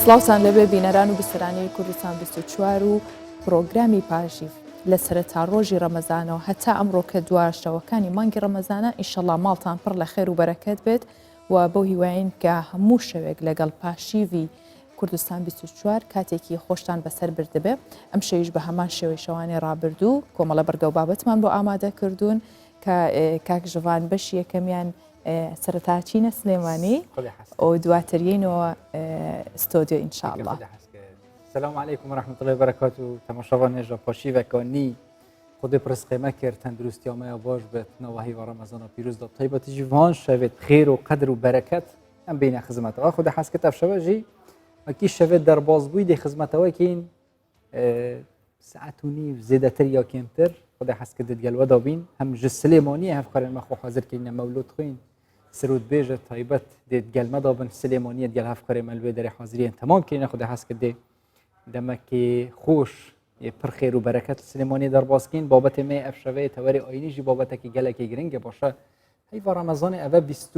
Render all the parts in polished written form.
سڵاوتان لەبێ بینەران و بیسەرانی کوردستان 24 و پرۆگرامی پاشیف لە سەرەتا ڕۆژی ڕەمەزانەوە هەتا ئەمڕۆ کە دواشەوەکانی مانگی ڕەمەزانە ئینشەڵڵا ماڵتان پڕ لە خێر و بەرەکەت بێت و بەو هیواین کە هەموو شەوێک لەگەڵ پاشیوی کوردستان 24 کاتێکی خۆشتان بەسەر بردبێ. ئەم شەویش بە هەمان شێوەی شەوانی ڕابردوو کۆمەڵە بەرگە و بابەتمان بۆ ئامادە کردوون کە کاک ژڤان بەشی یەکەمیان سەرەتاچینە سلێمانی و دواتریینەوە ستۆدیۆ ئینشاءالله. السلام عليكم ورحمة الله وبركاته. تماشاوان نێژە پاشیوەکانی خودی پرسقێمە کرد تەندروستیامەیە باش بێت نەوەهی و ڕەمەزانە پیرۆزدا تایبەتیژی وان شەوێت خێر و قەدر و بەرەکەت ئەم بینە خزمەتەوە خودی حەسکە ئەفشەوەژی ئەکی شەوێت دەربازبووی دێ خزمەتەوەکین ساعت و نیو زێدەتر یا کێمتر خودی حەسکە دەتگەلوەدا بین هەم ژ سلێمانیە هەفقەرێن مەخۆ حەزرکەینە مەولود خوین سرود بێژە تایبەت دێت گەلمەدا بن سلێمانیە دگەل هەفقەرێ مەلوێ دەرێ حاضریان تەمام کەینە خودی حەسکە دێ دەمەکی خۆش پڕ خێر و بەرەکەت سلێمانی دەرباسکین بابەتێ مێ ئەف شەوەیە تەوەری ئاینیژی بابەتێکی گەلێکی گرنگە باشە هەیڤا ڕەمەزانێ ئەوە 20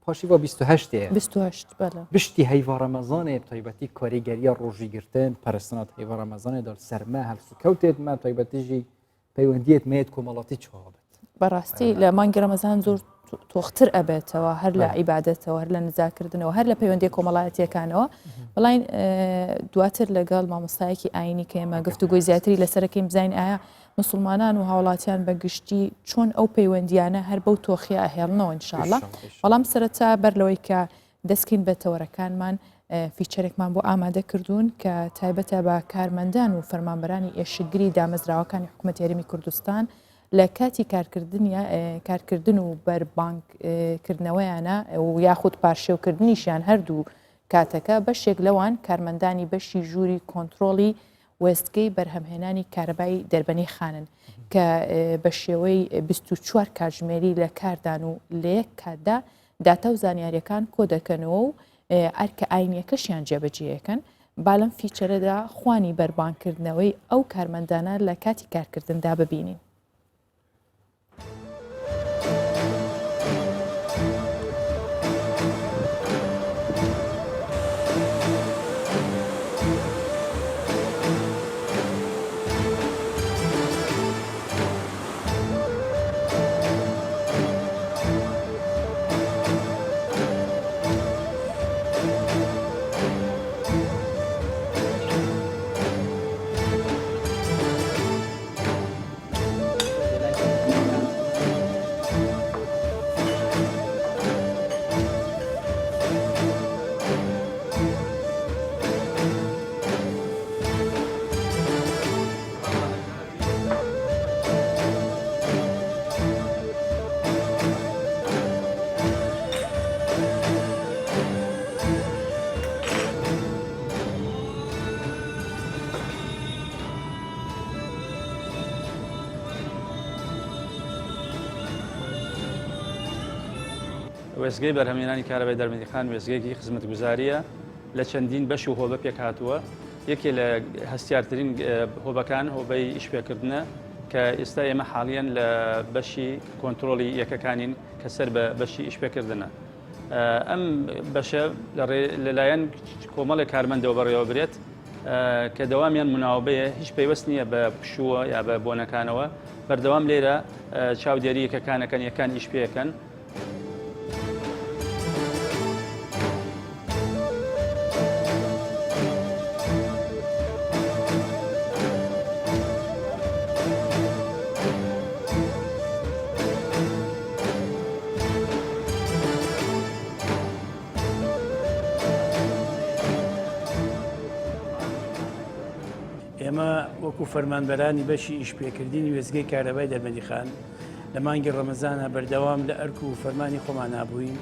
پاشیوە 28 بشتی هەیڤا ڕەمەزانێ تایبەتی کاریگەریە ڕۆژی گرتن پەرستنات هەیڤا ڕەمەزانێ دار سەرمە هەلسوکەوتێت مە تایبەتیژی پەیوەندیت مێت کۆمەڵاتی چاوابێت بەڕاستی لە مانگی ڕەمەزان زۆر تۆختر ئەبێتەوە هەر لە عیبادەتەوە هەر لە نزاکردنەوە هەر لە پەیوەندی کۆمەڵایەتیەکانەوە بەڵین دواتر لەگەڵ مامۆستایەکی ئاینی کە ئێمە گفتوگۆی زیاتری لەسەرەکەی بزانین ئایا مسلمانان و هاوڵاتیان بەگشتی چۆن ئەو پەیوەندیانە هەر بەو تۆخی ئەهێڵنەوە ئینشاءالله. بەڵام سەرەتا بەر لەوەی کە دەستکەین بە تەوەرەکانمان فیچەرێکمان بۆ ئامادە کردوون کە تایبەتە بە کارمەندان و فەرمانبەرانی ئێشگری دامەزراوەکانی حکوومەتی هەرێمی کوردستان لە کاتی کارکردن و بەربانگکردنەوەیانە و یاخود پارشێوکردنیشیان هەردوو کاتەکە بەشێک لەوان کارمەندانی بەشی ژووری کۆنتترۆلی وێستگەی بەرهەمهێنانی کارەبای دەربەنی خانن کە بە شێوەی 24 کاتژمێری لە کاردان و لە یەک کاتدا داتە و زانیاریەکان کۆ دەکەنەوە و ئەرکە ئاینیەکەشیان جێبەجێیەکەن با لەم فیچەرەدا خوانی بەربانگکردنەوەی ئەو کارمەندانە لە کاتی کارکردندا ببینین. وێستگەی بەرهەمهێنانی کارەبای دەربەندی خان وێستگەیەکی خزمەتگوزاریە لە چەندین بەش و هۆبە پێک هاتووە. یەکێ لە هەستیارترین هۆبەکان هۆبەی ئیشپێکردنە کە ئێستا ئێمە حاڵیان لە بەشی کۆنتترۆلی یەکەکانین کە سەر بە بەشی ئیشپێکردنە. ئەم بەشە لەلایەن کۆمەڵی کارمەندەوە بەڕێوە برێت کە دەوامیان مناوبەیە هیچ پەیوەست نییە بە پشووە یا بە بۆنەکانەوە بەردەوام لێرە چاودێری یەکەکانەکەن یەکان ئیشپێکەن. ئێمە وەکو فەرمانبەرانی بەشی ئیشپێکردنی وێستگەی کارەبای دەربەندی خان لە مانگی ڕەمەزانە بەردەوام لە ئەرک و فەرمانی خۆمان نابووین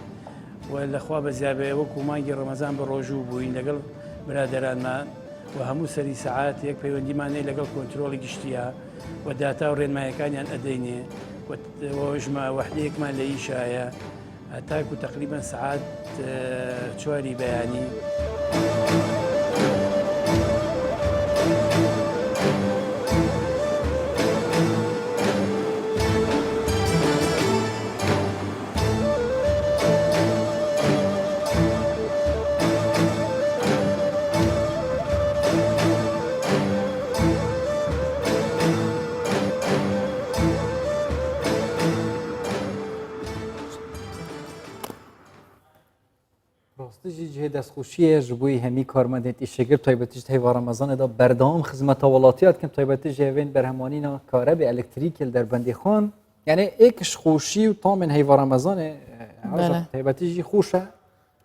و لەخوا بەزیابێ وەکو مانگی ڕەمەزان بە ڕۆژوو بووین لەگەڵ برادەرانمان و هەموو سەری سەعات یەک پەیوەندیمانەیە لەگەڵ کۆنتترۆلی گشتیە و داتا و ڕێنمایەکانیان ئەدەینێ وەژمە وەحدەیەکمان لە ئیشایە تاکو تقریبا سەعات 4 بەیانی. راستیجی جه دستخوشیه جبوی همی کارمندت ایشگر تایبتیش تهیوار رمضان دا بردام خدمت ولاتیات کم تایبتیش جوین برهمانینا کاره به الکتریکل در بندی خان یعنی ایکش خوشی و تامن هیوار رمضان تایبتیجی خوشه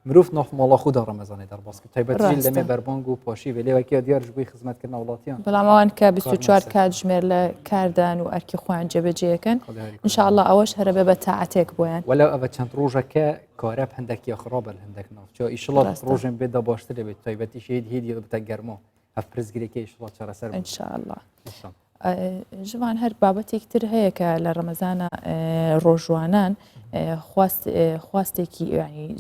مروف ناف مالا خود رمضان در باز که تایبتیجی لمه بربانگو پاشی ولی وکی دیار جبوی خدمت کردن ولاتیان بەڵام ئەوان کە 24 کات ژمێر لە کاردان و ئەرکی خۆیان جێبەجێەکەن ئینشاءالله ئەوەش هەرە بێ بە تاعاتێک بۆیان ولا ئەوە چەند ڕۆژەکە کارە هەندێکی خراپە لە هەندێک ناوچە ئیشڵات ڕۆژێن بێدا باشتر دەبێت تایبەتیش هێدی بتە گەرمۆ هەف پرزگرێکی ئیشڵات چارەسەر ئینشاءالله ژمان هەر بابەتێکتر هەیە کە لە ڕەمەزانە ڕۆژوانان خواستێکی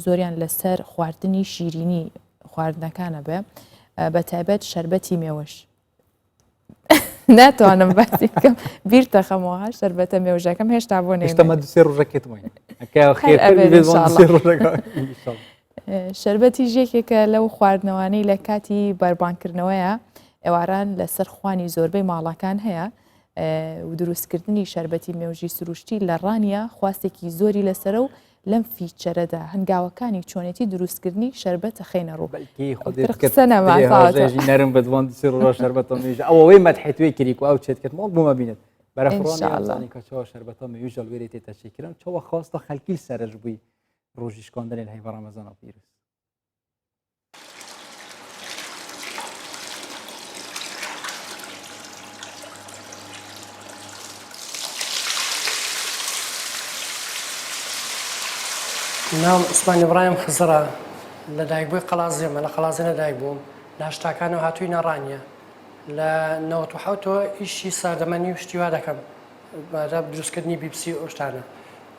زۆریان لەسەر خواردنی شیرینی خواردنەکانە بێ بە تایبەت شەربەتی مێوەش ناتوانم باسی بکەم بیر تەخەمەوە شەربەتە مێوژەکەم هێشتا بۆ نێمە دوسێ ڕۆژەکەتمەین شەربەتی ژێکێکە لەو خواردنەوانەی لە کاتی بەربانکردنەوەیە ئێواران لەسەر خوانی زۆربەی ماڵەکان هەیە و دروستکردنی شەربەتی مێوژی سروشتی لە ڕانیە خواستێکی زۆری لەسەرە و لەم فیچەرەدا هەنگاوەکانی چۆنێتی دروستکردنی شەربەتە خەینە ڕوو نەرم بەدوان دوسێ ڕۆژ شەربەتە مێژە ئەوەی مەدحێتوێ کریک و ئەو چێت کرد ماڵ بوومە بینێت بەرەفڕانی کە چاوە شەربەتە مێژەل وێرێ تێتە چێکردن چاوە خواستە خەلکی سەرش بووی ڕۆژی شکاندنێن هەیڤە ڕەمەزانە پیرۆز نام عوسمان ئیبراهیم خزرە لە دایکبووی قەڵازێمە لە قەڵازێ لەدایک بووم لە هەشتاکانەوە هاتووی نەڕانیە لە 1970ەوە ئیشی ساردەمەنی و شتیوا دەکەم دروستکردنی BBC ئەو شتانە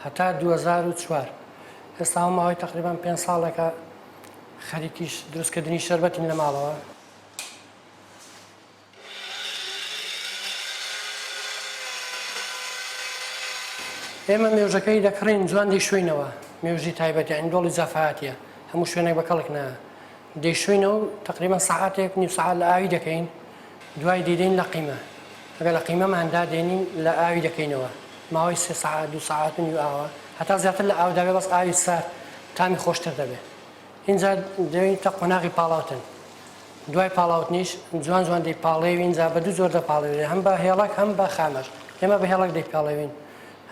هەتا 2004 ئێستا ماوەی تقریبان 5 ساڵێکە خەریکیش دروستکردنی شەربەتین لە ماڵەوە ئێمە مێوژەکەی دەکڕین جوان دەیشوێنەوە مێوژی تایبەتی ئەندۆڵی زەفااتە هەموو شوێنێک بە کەڵک نایە دەیشوێنەوە و تقریبان سەعاتێک نیو سەعات لە ئاوی دەکەین دوای دەیدەین لە قیمە ئەگەر لە قیمەماندا دێنین لە ئاوی دەکەینەوە ماوەی 3 سەعات 2 سەعات و نیو ئاوە هەتا زیاتر لە ئاوداوێ بەس ئاوی سارد تامی خۆشتر دەبێت اینجا دەوین تە قۆناغی پاڵاوتن دوای پاڵاوتنیش جوان جوان دەیپاڵێوین اینجا بە دوو زۆر دەپاڵێوین هەم بە هێڵک هەم بە خامەش ئێمە بە هێڵک دەیپاڵێوین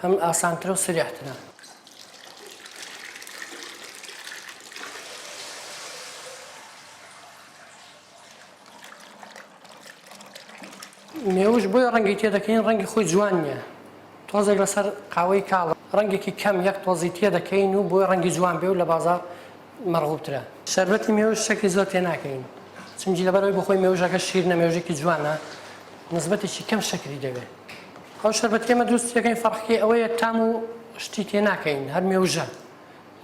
هەم ئاسانترە و سریحترە مێوش بۆی ڕەنگی تێدەکەین ڕەنگی خۆی جوان نییە تۆزێک لەسەر قاوەی کاڵە ڕەنگێکی کەم یەک تۆزی تێدەکەین و بۆی ڕەنگی جوان بێ و لە بازار مەرغوبترە شەربەتی مێوش شەکلی زۆر تێ ناکەین چونکی لەبەرەوەی بۆ خۆی مێوژەکە شیرنە مێوژێکی جوانە نسبەتێکی کەم شەکری دەبێت ئەو شەربەتێمە دروستەکەین فەرقی ئەوەیە تام و شتی تێ ناکەین هەر مێوژە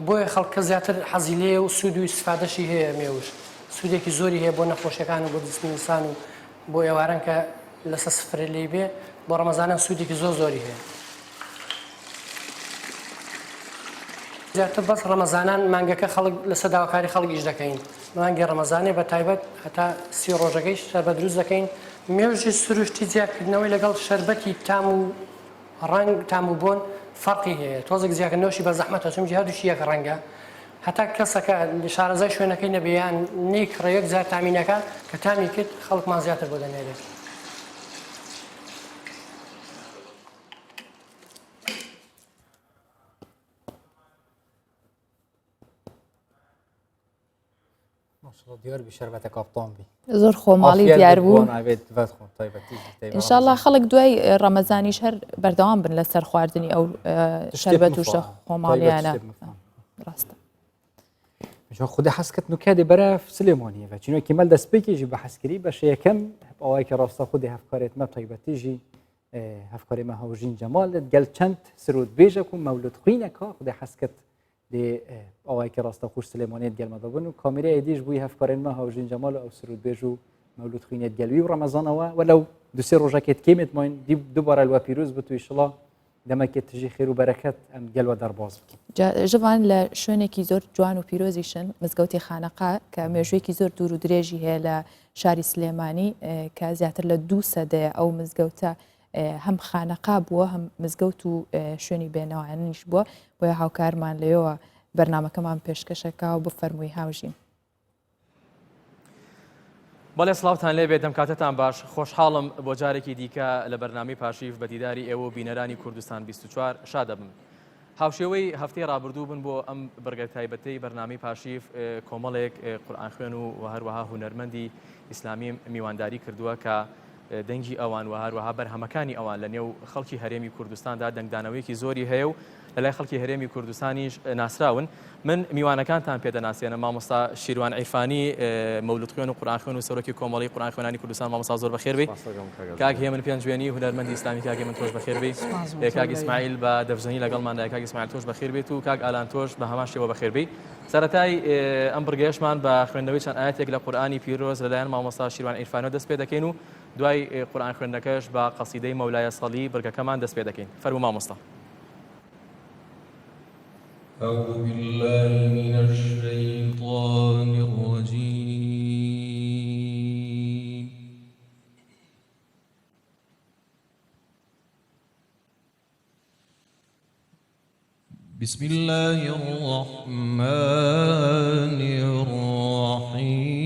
بۆیە خەڵکە زیاتر حەزی لێ و سوود و ئیسفادەشی هەیە مێوش سوودێکی زۆری هەیە بۆ نەخۆشیەکان و بۆ جسمی ئینسان و بۆ ئێواران کە لەسەر سفرە لێ بێ بۆ ڕەمەزانە سوودێکی زۆری هەیە زیاتر بەس ڕەمەزانان مانگەکە خەڵک لەسەر داواکاری خەڵک ئیش دەکەین مانگی ڕەمەزانێ بە تایبەت هەتا 30 ڕۆژەکەی شەربەت دروست دەکەین مێوژی سروشتی زیادکردنەوەی لەگەڵ شەربەتی تام و ڕنگ تام و بۆن فەرقی هەیە تۆزێک زیادکردنەوەشی بە زەحمەتە چونکی هەردووشی یەک ڕەنگە هەتا کەسەکە شارەزای شوێنەکەی نەبیان نیکڕە یەک جار تامینەکە کە تامی کرد خەڵکمان زیاتر بۆ دەنێرێت دیار بی شەربەتە کاپتان بی زۆر خۆماڵی دیار بوو ئینشاءالله خەڵک دوای ڕەمەزانیش هەر بەردەوام بن لەسەر خواردنی ئەو شەربەت و شتە خۆماڵیانە ڕاستە خودی حەسکەت نوکادێ بەرە سلێمانیە چینۆکی مەل دەستپێکیژی بە حەسکری بە شەیەکەم ئەوەی کە ڕاستە خودی هەفکارێتمە تایبەتیژی هەفکارێمە هەوژین جەمالت گەل چەند سرود بێژەک و مەولود خوینەکە خودی حەسکەت لێ ئەوەی کە ڕاستە خوش سلێمانێت گەلمەدەبوون و کامیرە ئێدیش بووی هەفکارێنمە هەوژین جەمال و ئەو سرود بێژ و مەولود خوینێت گەلوی و ڕەمەزانەوە وەلەو دوسێ ڕۆژەکێت کێمێت ماین دووبارە لوە پیرۆز بتوی شڵا دەمەکێت تژی خێر و بەرەکەت ئەم گەلوە دەرباز بکەین ژەوان لە شوێنێکی زۆر جوان و پیرۆزیشن مزگەوتی خانەقا کە مێژوویەکی زۆر دوور و درێژی هەیە لە شاری سلێمانی کە زیاتر لە 2 سەدەیە ئەو مزگەوتە هەم خانەقا بووە هەم مزگەوت و شوێنی بێنەوەیانیش بووە بۆیە هاوکارمان لێەوە بەرنامەکەمان پێشکەشەکە و بفەرمووی هاوژین. بەڵێ سڵاوتان لێ بێت دەم کاتتان باش خۆشحاڵم بۆ جارێکی دیکە لە بەرنامی پاشیف بە دیداری ئێوە بینەرانی کوردستان 24 شادە بم. هاوشێوەی هەفتەی ڕابردوو بن بۆ ئەم بەرگە تایبەتەی بەرنامی پاشیف کۆمەڵێک قورئان خوێن و هەروەها هونەرمەندی ئیسلامی میوانداری کردووە کە دەنگی ئەوان و هەروەها بەرهەمەکانی ئەوان لە نێو خەڵکی هەرێمی کوردستاندا دەنگدانەوەیەکی زۆری هەیە و لەلای خەڵکی هەرێمی کوردستانیش ناسراون. من میوانەکانتان پێدەناسێنە مامۆستا شیروان عیرفانی مەولود خوێن و قورئان خوێن و سەرۆکی کۆمەڵی قورئان خوێنانی کوردستان مامۆستا زۆر بەخێر بێ. کاک هێمن پێنجوێنی هونەرمەندی ئیسلامی کاک هێمن تۆش بەخێر بێ. کاک ئیسماعیل بە دەفزەنی لەگەڵماندا کاک ئیسماعیل تۆش بەخێر بێت و کاک ئالان تۆش بە هەمان شێوە بەخێر بێ. سەرەتای ئەم بڕگەیەشمان بە خوێندنەوەی چەند ئاەتێک لە قورئانی پیرۆز لەلایەن مامۆستا شیروان عیرفانی دەست پێ دەکەین و دوای قورئان خوێندنەکەش بە قەسیدەی مەولایە سەڵی بڕگەکەمان دەست پێ دەکەین. فەرموو مامۆستا. أعوذ بالله من الشيطان الرجيم بسم الله الرحمن الرحيم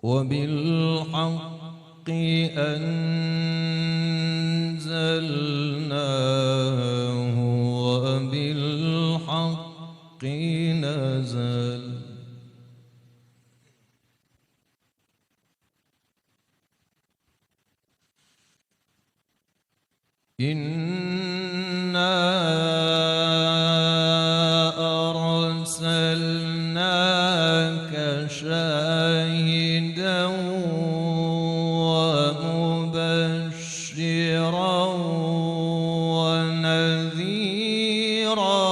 وبالحق أنزلناه وبالحق نزل إنا أرسلناك شاهدا ومبشرا ونذيرا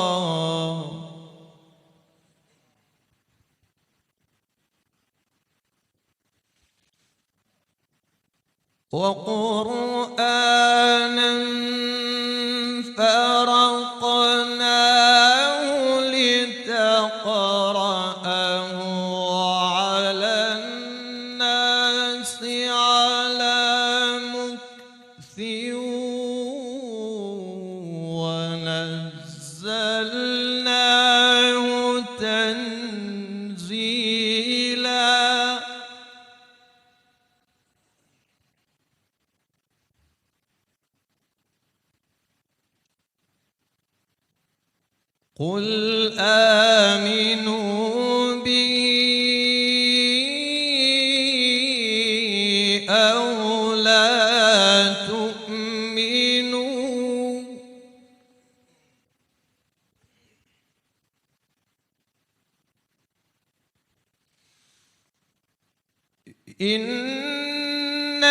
وقرآنا فرقناه لتقرأه على الناس على مكث ونزلناه تنزيلا قل آمنوا به أو لا تؤمنوا إن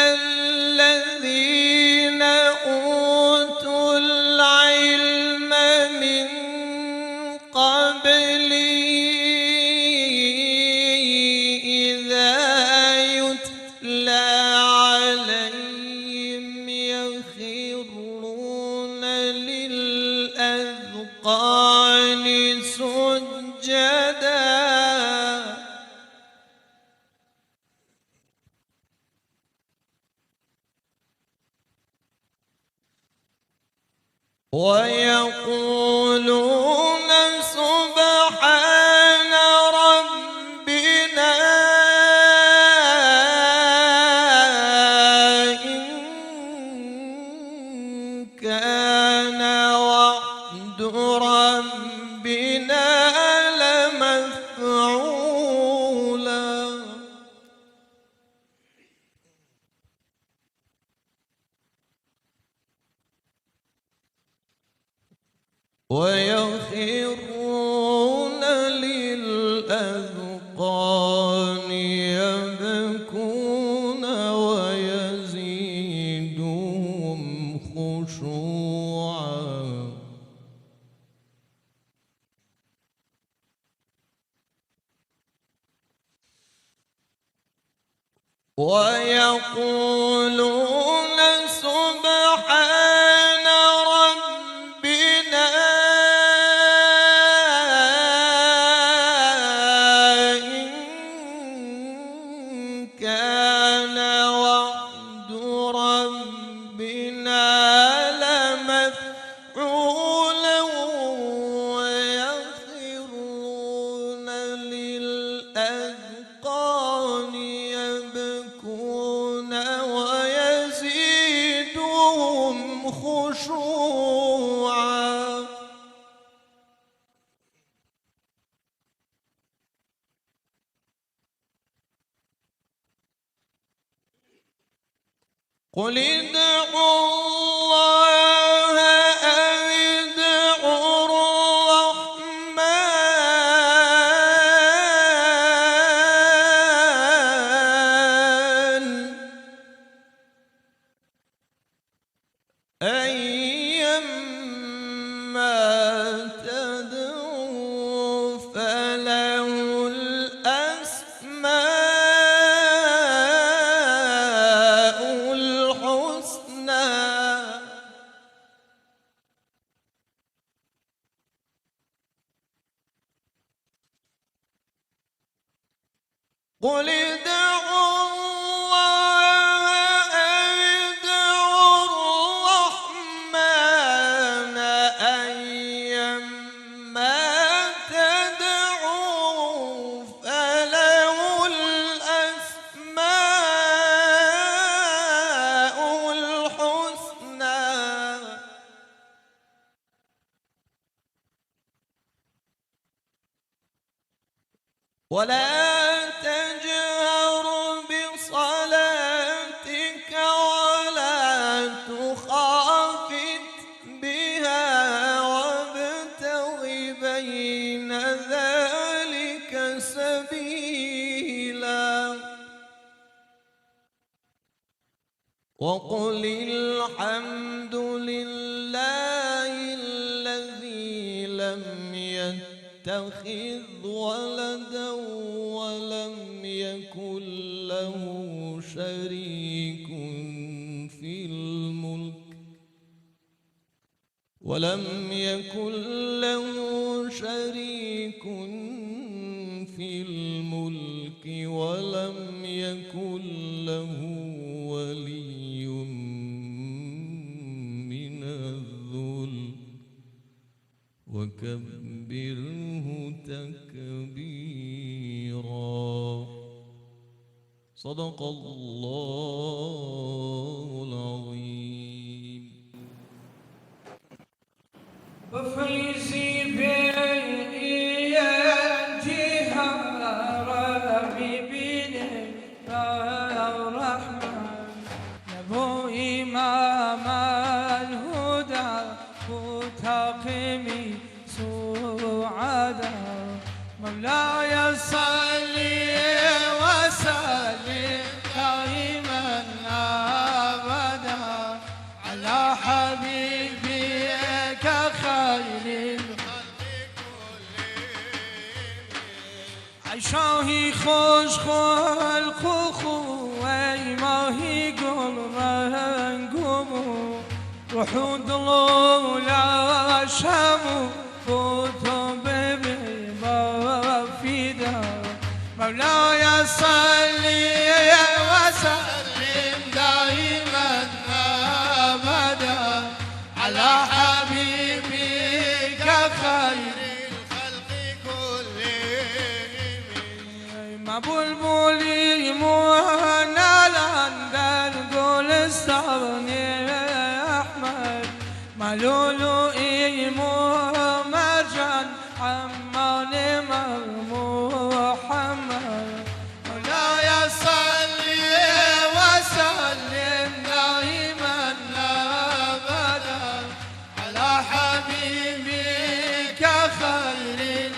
الذين أوتوا العلم من قبلي إذا يتلى عليهم يخرون للأذقان سجدا ويقولون سبحان ربنا إن كان وعد ربنا لمفعولا ويخرون للأذقان يبكون ويزيدهم خشوعا ويقولون سبحان ربنا إن قل ادعوا الله أو ادعوا الرحمن أيما تدعوا فله الأسماء الحسنى قل ادعوا الله أو ادعوا الرحمن أيما تدعوا فله الأسماء الحسنى ولا تجهر بصلاتك ولا تخافت بها وابتغ بين ذلك سبيلا وقل الحمد لله الذي لم يتخذ ولدا ولم يكن له شريك في الملك ولم يكن له ولي من الذل وكبره تكبيرا صدق الله العظيم وفيزي بإياتها ربي بني الرحمن نبو إمام الهدى وتقيمي سعادة مولاي صل وسلم دائما أبدا على حبيبك خير عشاهی خوش خلق و خوی ماهی گل رنگمو روح و دل و لشمو بودو ببین بفیده مولاي صل وسلم دائما أبدا على حبيبك خير ما بلبلي مهنا لندن گلستان احمد ما لؤلؤي مرجان حمال محمد مولاي صل وسلم دائما ابدا على حبيبك خير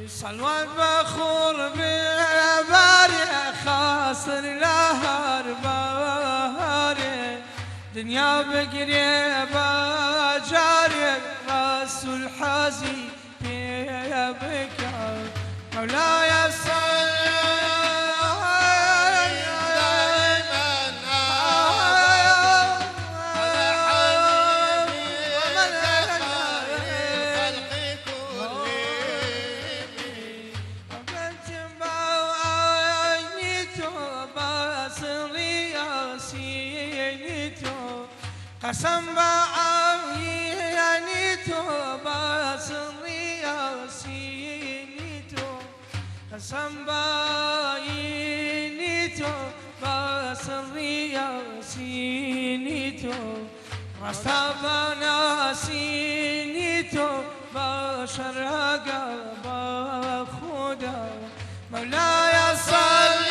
صلوات بخور بباري خاصر لهر بهاري دنيا بقريبة جاري رسول حزي بك مولاي صل قسم بعيني توباسني ياسيني قسم بعيني توباسني ياسيني رستبنا سيني توباشر قلب خدا مولاي صل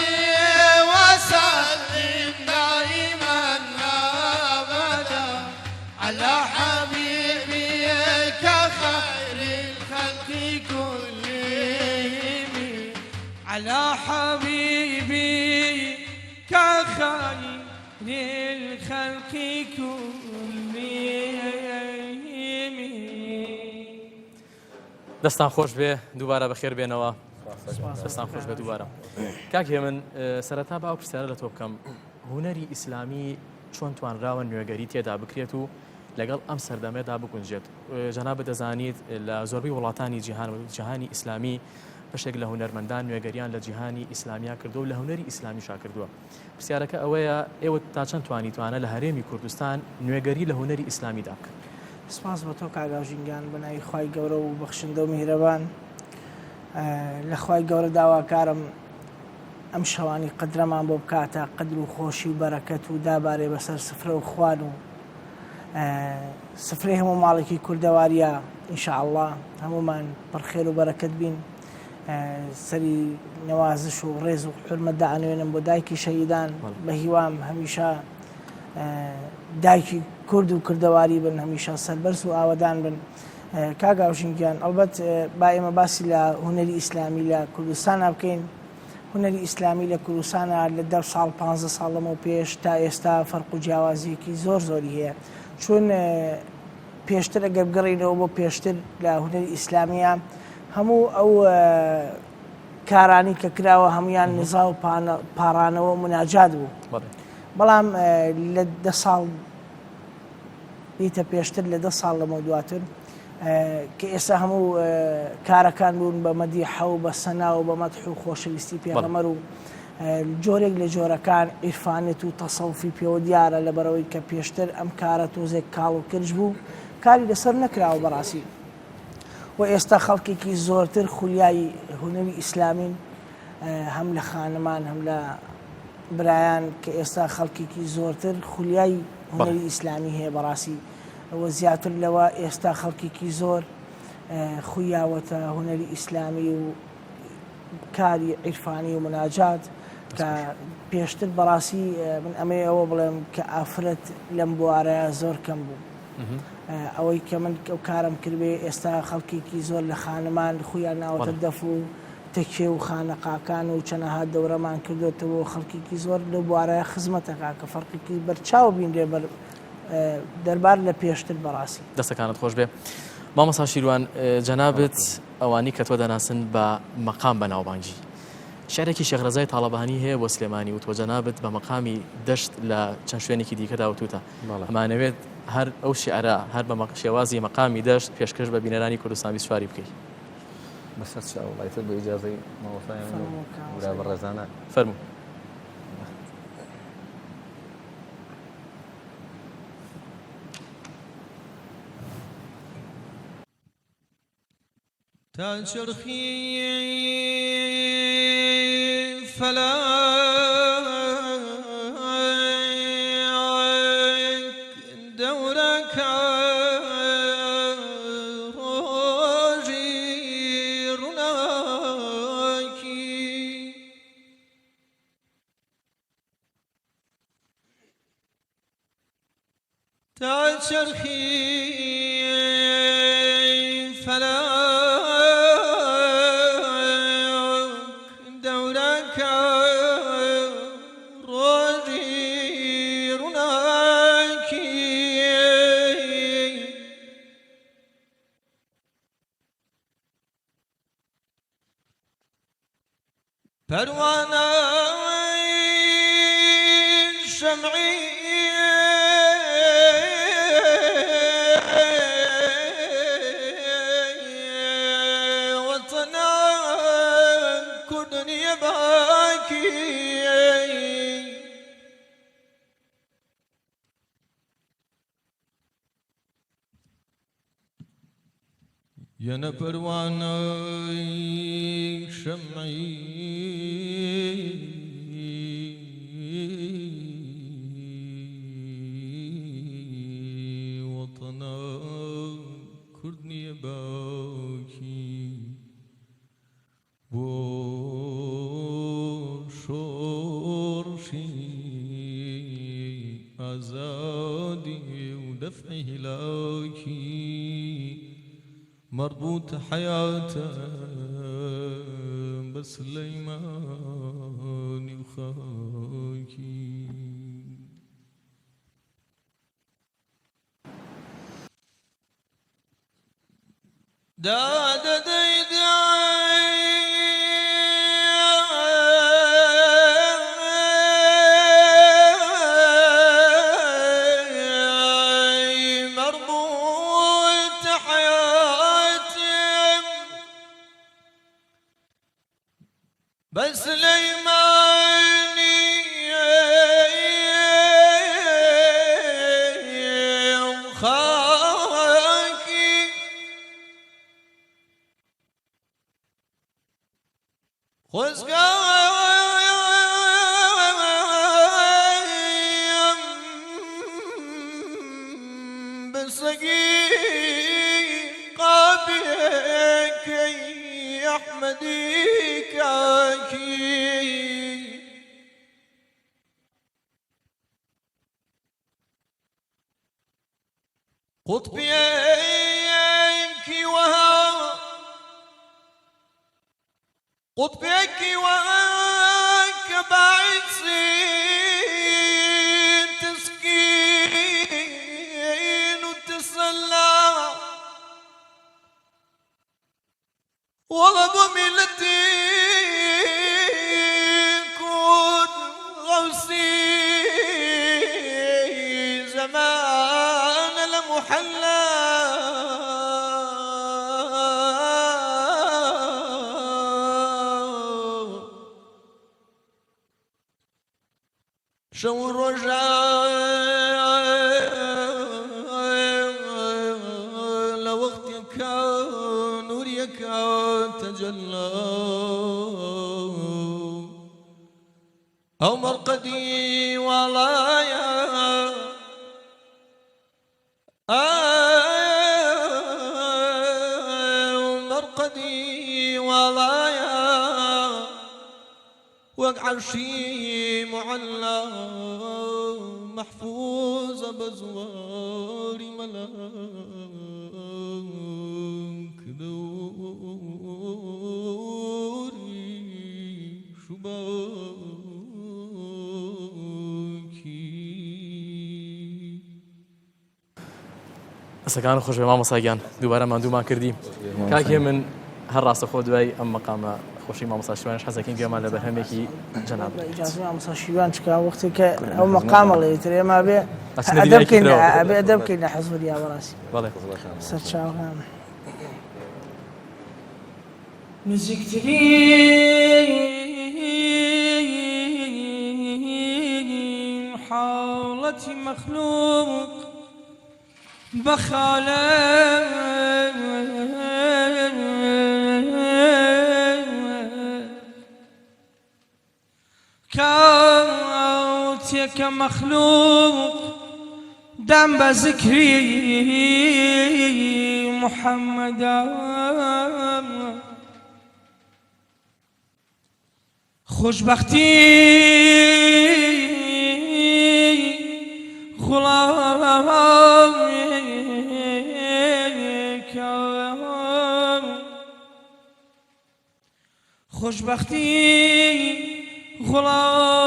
على حبيبي كخير الخلق كلهم. دەستان خۆش بێ دووبارە بەخێر بێنەوە دەستان خۆش بێ دووبارە کاکێ من سەرەتا باو پرسیارە لە تۆ بکەم هونەری ئیسلامی چۆن توانراوە نوێگەری تێدا بکرێت و لەگەڵ ئەم سەردەمێدا بگونجێت جەنابەت دەزانیت لە زۆربەی وڵاتانی جیهانی ئیسلامی بەشێک لە هونەرمەندان نوێگەریان لە جیهانی ئیسلامیا کردو و لە هونەری ئیسلامیشا کردووە پرسیارەکە ئەوەیە ئێوە تا چەند توانیتوانە لە هەرێمی کوردستان نوێگەری لە هونەری ئیسلامیدا بکەن سپاس بە تۆ کاگاژینگان بەناوی خوای گەورە و بەخشندە و میهرەبان لە خوای گەورە داواکارم ئەم شەوانی قدرەمان بۆ بکاتە قدر و خۆشی و بەرەکەت و دابارێ بەسەر سفرە و خوان و سفرەی هەموو ماڵێکی کوردەواریە ئینشاءالله هەمومان پڕخێر و بەرەکەت بین سەری نەوازش و ڕێز و حورمەت داعەنوێنم بۆ دایکی شەهیدان بە هیوام هەمیشە دایکی کورد و کردەواری بن هەمیشە سەربەرز و ئاوەدان بن کاگاوژینگیان ئەلبەت با ئێمە باسی لە هونەری ئیسلامی لە کوردستانە بکەین هونەری ئیسلامی لە کوردستانە لە 10 ساڵ 15 ساڵ لەمەوە پێش تا ئێستا فەرق و جیاوازیەکی زۆری هەیە چون پێشتر ئەگەر بگەڕێنەوە بۆ پێشتر لە هونەری ئیسلامیە هەموو ئەو کارانی کە کراوە هەمویان نزا و پارانەوە مناجات بوو بەڵام لە 10 ساڵ بیتە پێشتر لە 10 ساڵ لەمە دواتر کە ئێستا هەموو کارەکان بوون بە مەدیحە و بە سەنا و بە مەدح و خۆشەویستی پێغەمبەر و جۆرێک لە جۆرەکان عیرفانێت و تەسەوفی پێوە دیارە لەبەرەوەی کە پێشتر ئەم کارە تۆزێک کاڵ و کرج بوو کاری لەسەر نەکراوە بەڕاستی و ئێستا خەڵکێکی زۆرتر خولیای هونەری ئیسلامین هەم لە خانمان هەم لە برایان کە ئێستا خەڵکێکی زۆرتر خولیای هونەری ئیسلامی هەیە بەڕاستی ئەوە زیاتر لەوە ئێستا خەڵکێکی زۆر خویاوەتە هونەری ئیسلامی و کاری عیرفانی و مناجات کە پێشتر بەڕاستی من ئەمێ ئەوە بڵێم کە ئافرەت لەم بوارەیە زۆر کەم بوو ئەوەی کە من ئەو کارم کردێ ئێستا خەڵکێکی زۆر لە خانمان خویان ناوەتە دەف و تەکێ و خانەقاکان و چەنەها دەورەمان کردوێتەوە خەڵکێکی زۆر لە بوارەیە خزمەتەکە کە فەرقێکی بەرچاو بین لێ دەربار لە پێشتر بەڕاستی دەستەکانت خۆش بێ مامەسا شیروان جەنابەت ئەوانی کە تۆ دەناسن بە مەقام بەناوبانگی شارێکی شێخرەزای تاڵەبانی هەیە بۆ سلێمانی و تۆ جەنابەت بە مەقامی دەشت لە چەند شوێنێکی دیکەدا وتوتە ئەمانەوێت هەر ئەو شیعرە هەر بە شێوازی مەقامی دەشت پێشکەش بە بینەرانی کوردستان 24 بکەیت بەسەر وڵایەتە بە ئیجازەی ماوەسایان برا بەڕێزانە فەرموو تا چرخی فلک دورك روجي رناكي تا چرخی فلک پروانه شمعی وطنا کردنی باکی ين پروانه شمعی مربوط حياته سليمان وخاكي دا دا دا دا مربوط حياتي بس ليماني وخاكي خذ بسقيقابك يا أحمديك قطبيك وها قطبيك وهاك بعد سين تسكين وتسلى والله بميلتي كون غوصي زمان لمحلى شو الرجاء لوقتك نورك تجلى أو مرقدي ولايا مرقدي ولايا وعرشي معلى محفوظة بزوار ملاك دوري شباكي ئەسەکان خۆش بێ مامۆساگیان دووبارە ماندوومان کردی کاکێ من هەر ڕاستەخۆ دوای ئەم مەقامە خۆشی مامۆستا شیوانش حەزەکەین گوێمان لە بەرهەمێکی جەناب ئیجازە مامۆستا شیوان چکە وەختی کە ئەو مەقامەڵێت ئێمە بێ ئەدەب بکەین لە حەزورییا بەڕاستی بەڵێ سەرچاوەکان نزكترين حالتي مخلوق بخالة كوتك مخلوق دم بذكري محمدا خوشبختی غلامی کم خوشبختی غلامی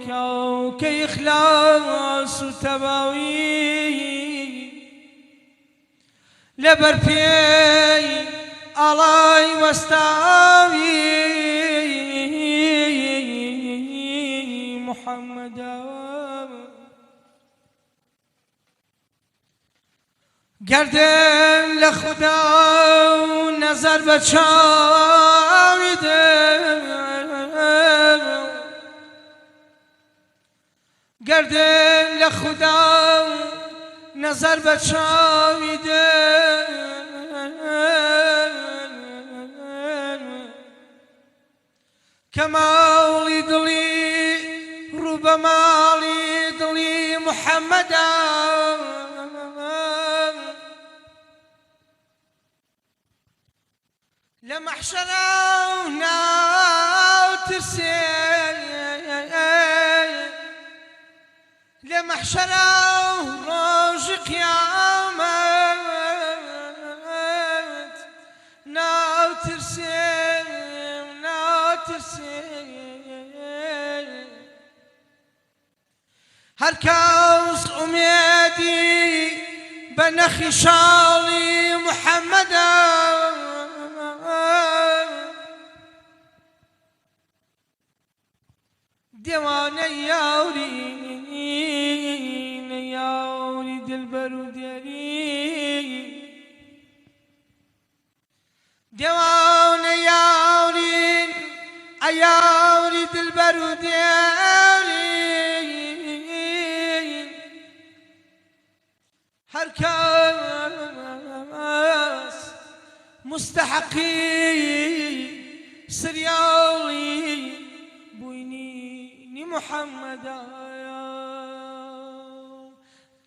کم که اخلاص و تباوی لبر پی علي واستاوي محمدا گردن لخدا نظر بچاوی گردن لخدا نظر بچاوی كما ولد لي ربما ولد لي محمدا لمحشرنا وترسل لمحشرنا روج قيامت هر کەس ئومێدی بە نەخی شاڵی محەممەدە دێوانە یاوری یاوری دلبەر و دیێری دێوانە یاورین ئەیاوری دلبەر و دیێری هەر کەس مستحقی سریاڵی بووینی محەممەدە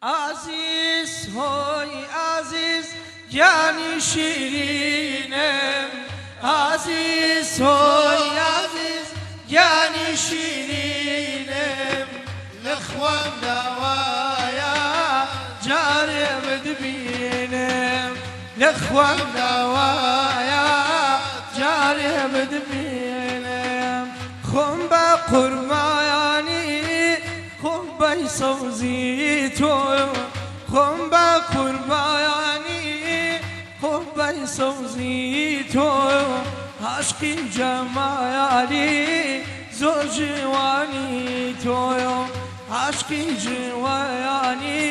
عزیز هۆی عزیز گیانی شیرینم عزیز هۆی عزیز گیانی شیرینم لەخوام داوایە جارێ بدبینم لەخوام داوایە جارێ بدبینم خۆم بە قوربانی خۆم بەی سەوزی تۆ خۆم بە قوربانی خۆم بەی سەوزی تۆ عاشقی جەمالی زۆر جوانی تۆیە عاشقی جوانی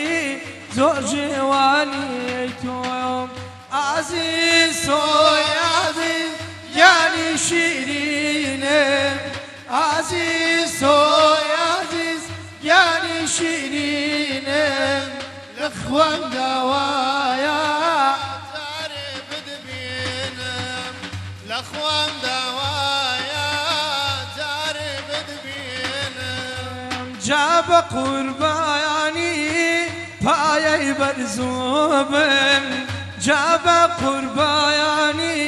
زۆر جوانی تۆیە عزیز تۆی عزیز یانی شیرینم عزیز تۆی عزیز یانی شیرینم لەخوام داوایە جارێ بدبینم لەخوام داوایە جارێ بدبینم جا بە قوربانی پایەی بەرزوبم جا بە قوربانی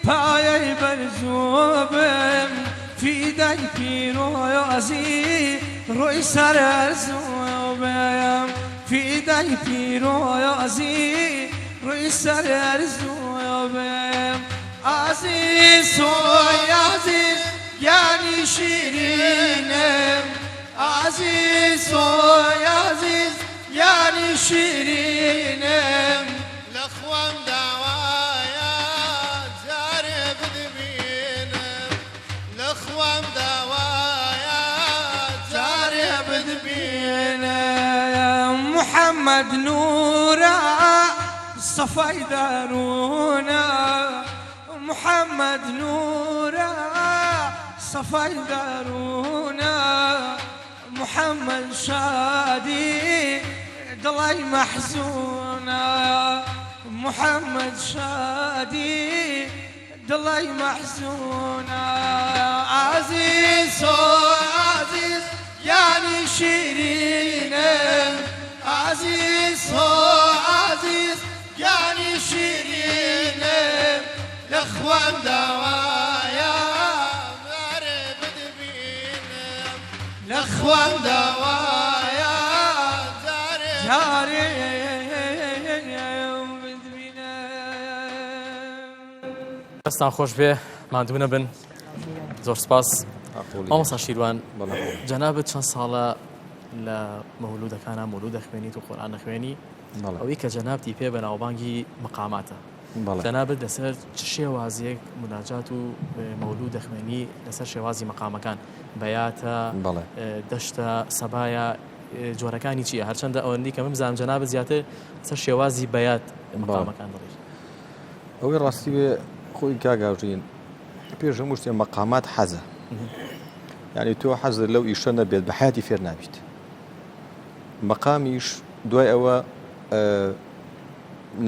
پایەی بەرزوبم فیدای پیرۆیازی ڕۆی سەر ئەرزوبم فیدای پیرۆیازی ڕۆی سەر ئەرزوبم عزیز تۆی عزیز گیانی شیرینم عزیز تۆی عزیز گیانی شیرینم لەخوام داوایە جارێ بدبینم لەخوام داوایە جارێ بدبینم محەممەد نورە سەفای دەروونە محەممەد نورە سەفای دەروونە محەممەد شادی دڵی مەحزوونە محەممەد شادی دڵی مەحزوونە عزیز تۆی عزیز یانی شیرینم عزیز تۆی عزیز یانی شیرینم لەخوام داوایە جارێ بدبینم لەخوام داوایە جارێ دەستان خۆش بێ ماندوو نەبن زۆر سپاس مامۆستا شیروان جەنابەت چەند ساڵە لە مەولودەکانە مەولود دەخوێنیت و قورئان دەخوێنی ئەوەی کە جەنابتی پێ بە ناوبانگی مەقاماتە جەنابەت لەسەر چ شێوازیەک مناجات و مەولود دەخوێنی لەسەر شێوازی مەقامەکان بەیاتە دەشتە سەبایە جۆرەکانی چییە هەرچەندە ئەوەندی کە من بزانم جەنابەت زیاتر لەسەر شێوازی بەیات مەقامەکان دەڵێت ئەوەی ڕاستی بێ خۆی کاگاژین پێش هەموو شتێ مەقامات حەزە یعنی تۆ حەزت لەو ئیشە نەبێت بە حیاتی فێر نابیت مەقامیش دوای ئەوە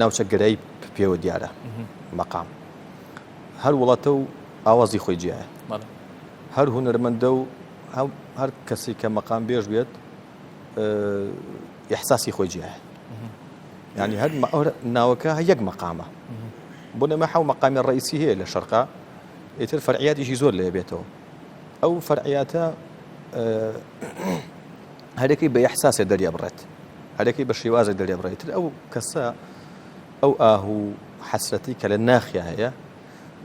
ناوچەگەرایی پێوە دیارە مەقام هەر وڵاتە و ئاوازی خۆی جیایە هەر هونەرمەندە و هەر کەسی کە مەقام بێژ بێت ئیحساسی خۆی جیایە یعنی هەر ناوەکە یەک مەقامە بۆ نەما حەو مەقامی ڕئیسی هەیە لە شەرقا ئیتر فەرعیاتیشی زۆر لێ بێتەوە ئەو فەرعیاتە هەرێکی بە ئیحساسێ دەریا بڕێت هەرێکی بە شێوازێ دەریا بڕێت ئەو کەسە ئەو ئاهوو حەسرەتی کە لە ناخیا هەیە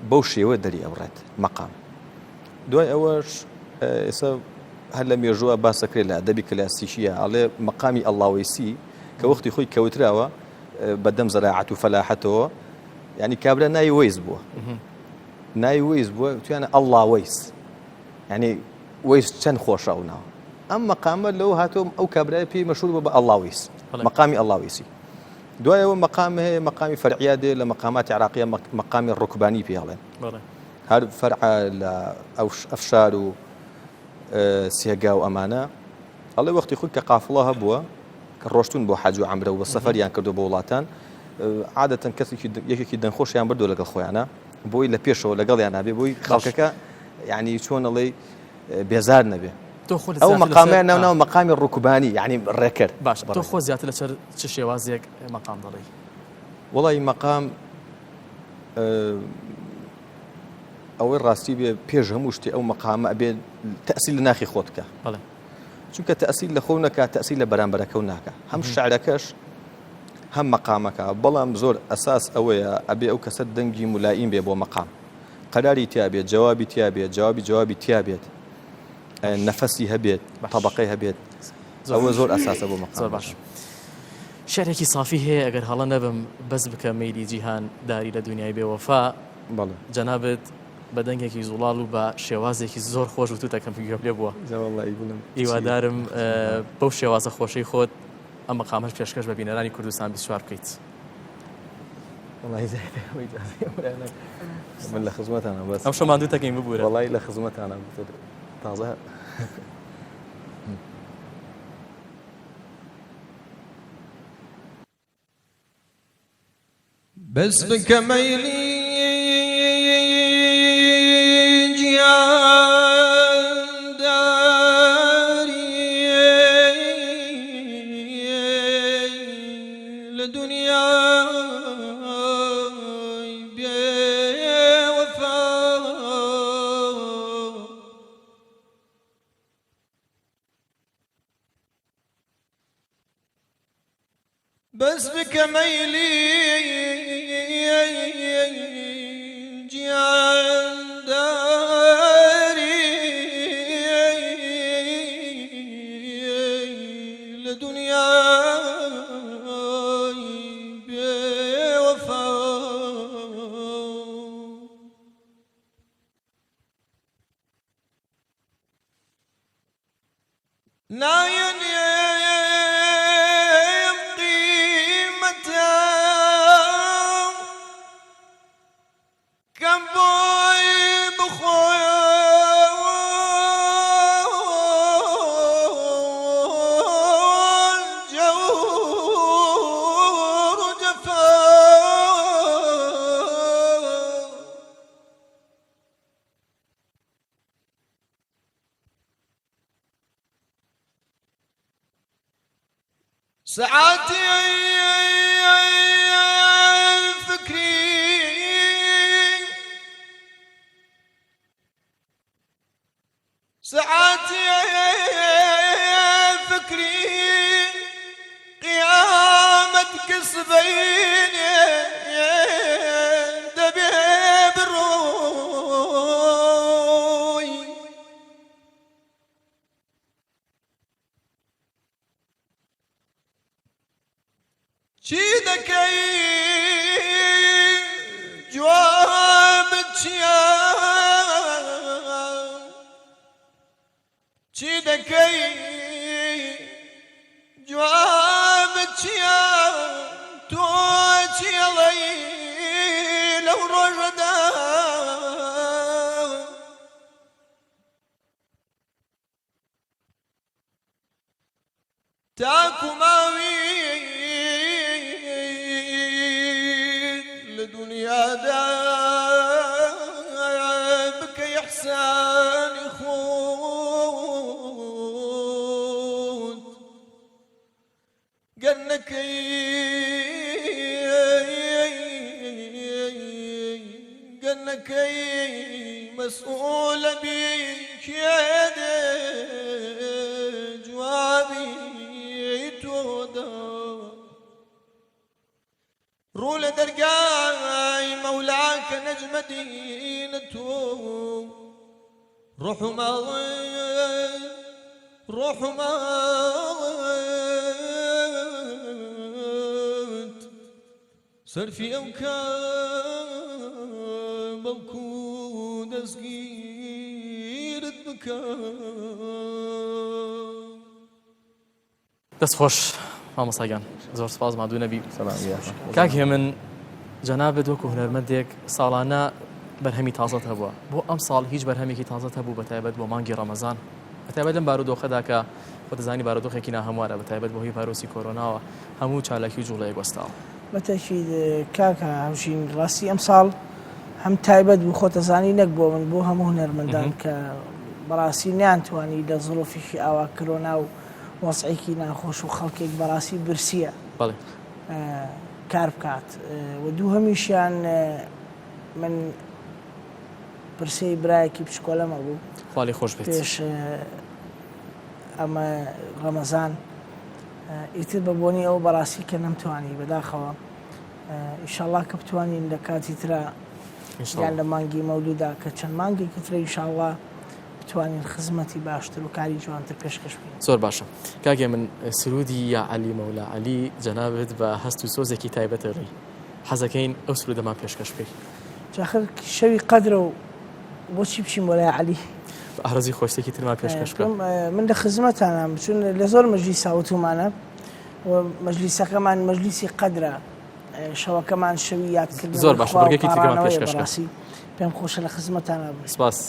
بەو شێوە دەریا بڕێت مەقام دوای ئەوەش ئێستا هەر لە مێژووە باسەکرێت لە ئەدەبی کلاسیکیە ئەڵێ مەقامی ئەڵڵاوەیسی کە وەختی خۆی کەوتراوە بەدەم زەراعەت و فەلاحەتەوە یعنی کابرا ناوی وەیس بووە ناوی وەیس بووە توانە ئەڵڵا وەیس یعنی وەیس چەند خۆشە ئەو ناوە ئەم مەقامە لەوە هاتۆ ئەو کابرای پێی مەشهور بووە بە ئەڵڵا وەیس مەقامی ئەڵڵا وەیسی دوایەوە مەقام هەیە مەقامی فەرعیا دێ لە مەقاماتی عراقیە مەقامی ڕوکبانی پێڵێن هەر فەرعە لە ئەفشار و سێگا و ئەمانە ئەڵێ وەختی خۆی کە قافڵە هەبووە کە ڕۆشتون بۆ حەج و عەمرە و بە سەفەریان کردو بە وڵاتان عادەتەن کەسێکی یەکێکی دەنگخۆشیان بردو لەگەڵ خۆیانە بۆی لە پێشەوە لەگەڵیان نابێ بۆی خەڵکەکە یعنی چۆن ئەڵێ بێزار نەبێ ئەو مەقامیان ناو مەقامی ڕوکبانی یعنی ڕێکرد باش تۆ خۆ زیاتر لەسەر چ شێوازێک مەقام دەڵێ وڵی مەقام ئەوەی ڕاستی بێ پێش هەموو شتێ ئەو مەقامە ئەبێ تەئسیل لە ناخی خۆت بکە چونکە تەئسیل لە خۆ نەکات تەئسیل لە بەرامبەرەکە و ناکە هەم شعرەکەش هەم مەقامەکە بەڵام زۆر ئەساس ئەوەیە ئەبێ ئەو کەسە دەنگی مولائیم بێ بۆ مەقام قەراری تیا بێت جوابی تیا بێت جوابی تیا بێت نەفەسی هەبێت طەبەقەی هەبێت ئەوە زۆر ئەساسە بۆ مەقام. زۆر باش. شعرێکی صافی هەیە ئەگەر هەڵە نەبم بەس بکە مەیلی جیهان داری لە دنیای بێوەفا جەنابەت بە دەنگێکی زوڵاڵ و بە شێوازێکی زۆر خۆش و توتەکەم پێ بووە هیوادارم بەو شێوازە خۆشەی خۆت ئەم مەقامەش پێشکەش بە بینەرانی کوردستان 24 بکەیت. من لە خزمەتانە بەس ئەم شەماندووتەکەین ببوورە وەڵی لە خزمەتانە تازە بس بك ميلي جيان داري لدنيا بوفا بس بك ميلي جيان داري لدنيا بوفا ناين ساعاتي فكري ساعاتي فكري قيامة كسبين دبيب الروي چیدەکەی جوابت چییە چیدەکەی جوابت چییە تۆ چیڵەی لەو ڕۆژەدا تاکو ماوی لدنيادا بكي إحساني خود قنكي مسؤول بك يدي جوابي تودا رول درقاي مولاك نجم دينته روح روح مات سرفي أو كان بوكو دزگیرت بكان دەست خۆش مامۆستاگیان زۆر سپاس مادوو نەبی کاک هێمن جەنابەت وەکو هونەرمەندێک ساڵانە بەرهەمی تازەت هەبووە بۆ ئەم ساڵ هیچ بەرهەمێکی تازەت هەبوو بەتایبەت بۆ مانگی ڕەمەزان بەتایبەت لەم بارودۆخەدا کە خۆ دەزانی بارودۆخێکی ناهەموارە بەتایبەت بۆ هی ڤایرۆسی کۆرۆناوە هەموو چالاکی و جوڵەیەک وەستاوە بەتەکید کاکە هەوشین ڕاستی ئەم ساڵ هەم تایبەت بوو خۆتەزانی نەک بۆ من بۆ هەموو هونەرمەندان کە بەڕاستی نیانتوانی لە زڵۆفیشی ئاوا کۆرۆنا و وەسعێکی ناخۆش و خەڵکێک بەڕاستی برسیە کار بکات و دوو هەمیشیان من پرسەی برایەکی پشکۆلەمە بوو خاڵی خۆش بێت پێش ئەمە ڕەمەزان ئیتر بە بۆنی ئەو بەڕاستی کە نەمتوانی بەداخەوە ئیشەڵڵا کە بتوانین لە کاتی ترە یان لە مانگی مەولودا کە چەند مانگی کترە ئیشەڵڵا بتوانین خزمەتی باشتر و کاری جوانتر پێشکەش بکەین زۆر باشە کاکێ من سرودی یا عەلی مەولا عەلی جەنابەت بە هەست و سۆزێکی تایبەتەڕی حەزەکەین ئەو سرودەمان پێشکەش بکەین جاخر شەوی قەدرە و بۆچی بچین بۆ لای عەلی ئارەزی خۆشتێکی ترمان پێشکەش بکەم من لە خزمەتانە بچون لە زۆر مەجلیسا وتومانە و مەجلیسەکەمان مەجلیسی قەدرە شەوەکەمان شەوی یادکردن زۆر باشە بەڵگەیەکی ترمان پێشکەش بکەم پێم خۆشە لە خزمەتانە بن سپاس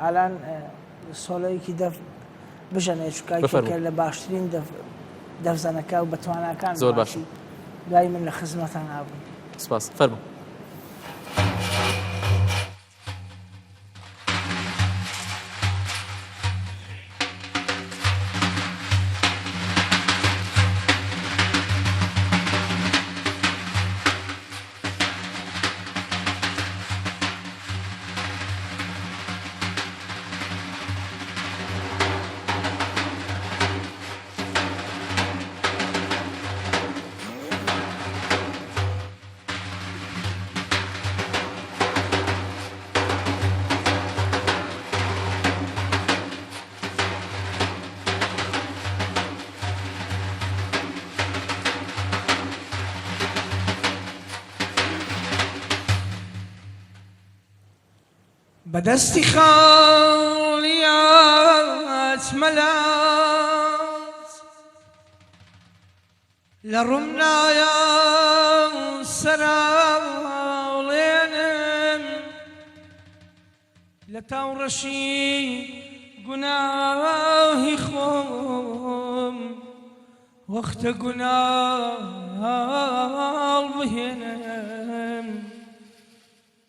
ئالان سۆلەیەکی دەف بژەنێ چکایکە لە باشترین دەفزانەکە و بەتوانەکان زۆر باش دوای من لە خزمەتان نابوو سپاس فەرموو بدستی خالیات ملات لرمنایا سراولینم لتورشی گناهی خوم وقت گناه بهنم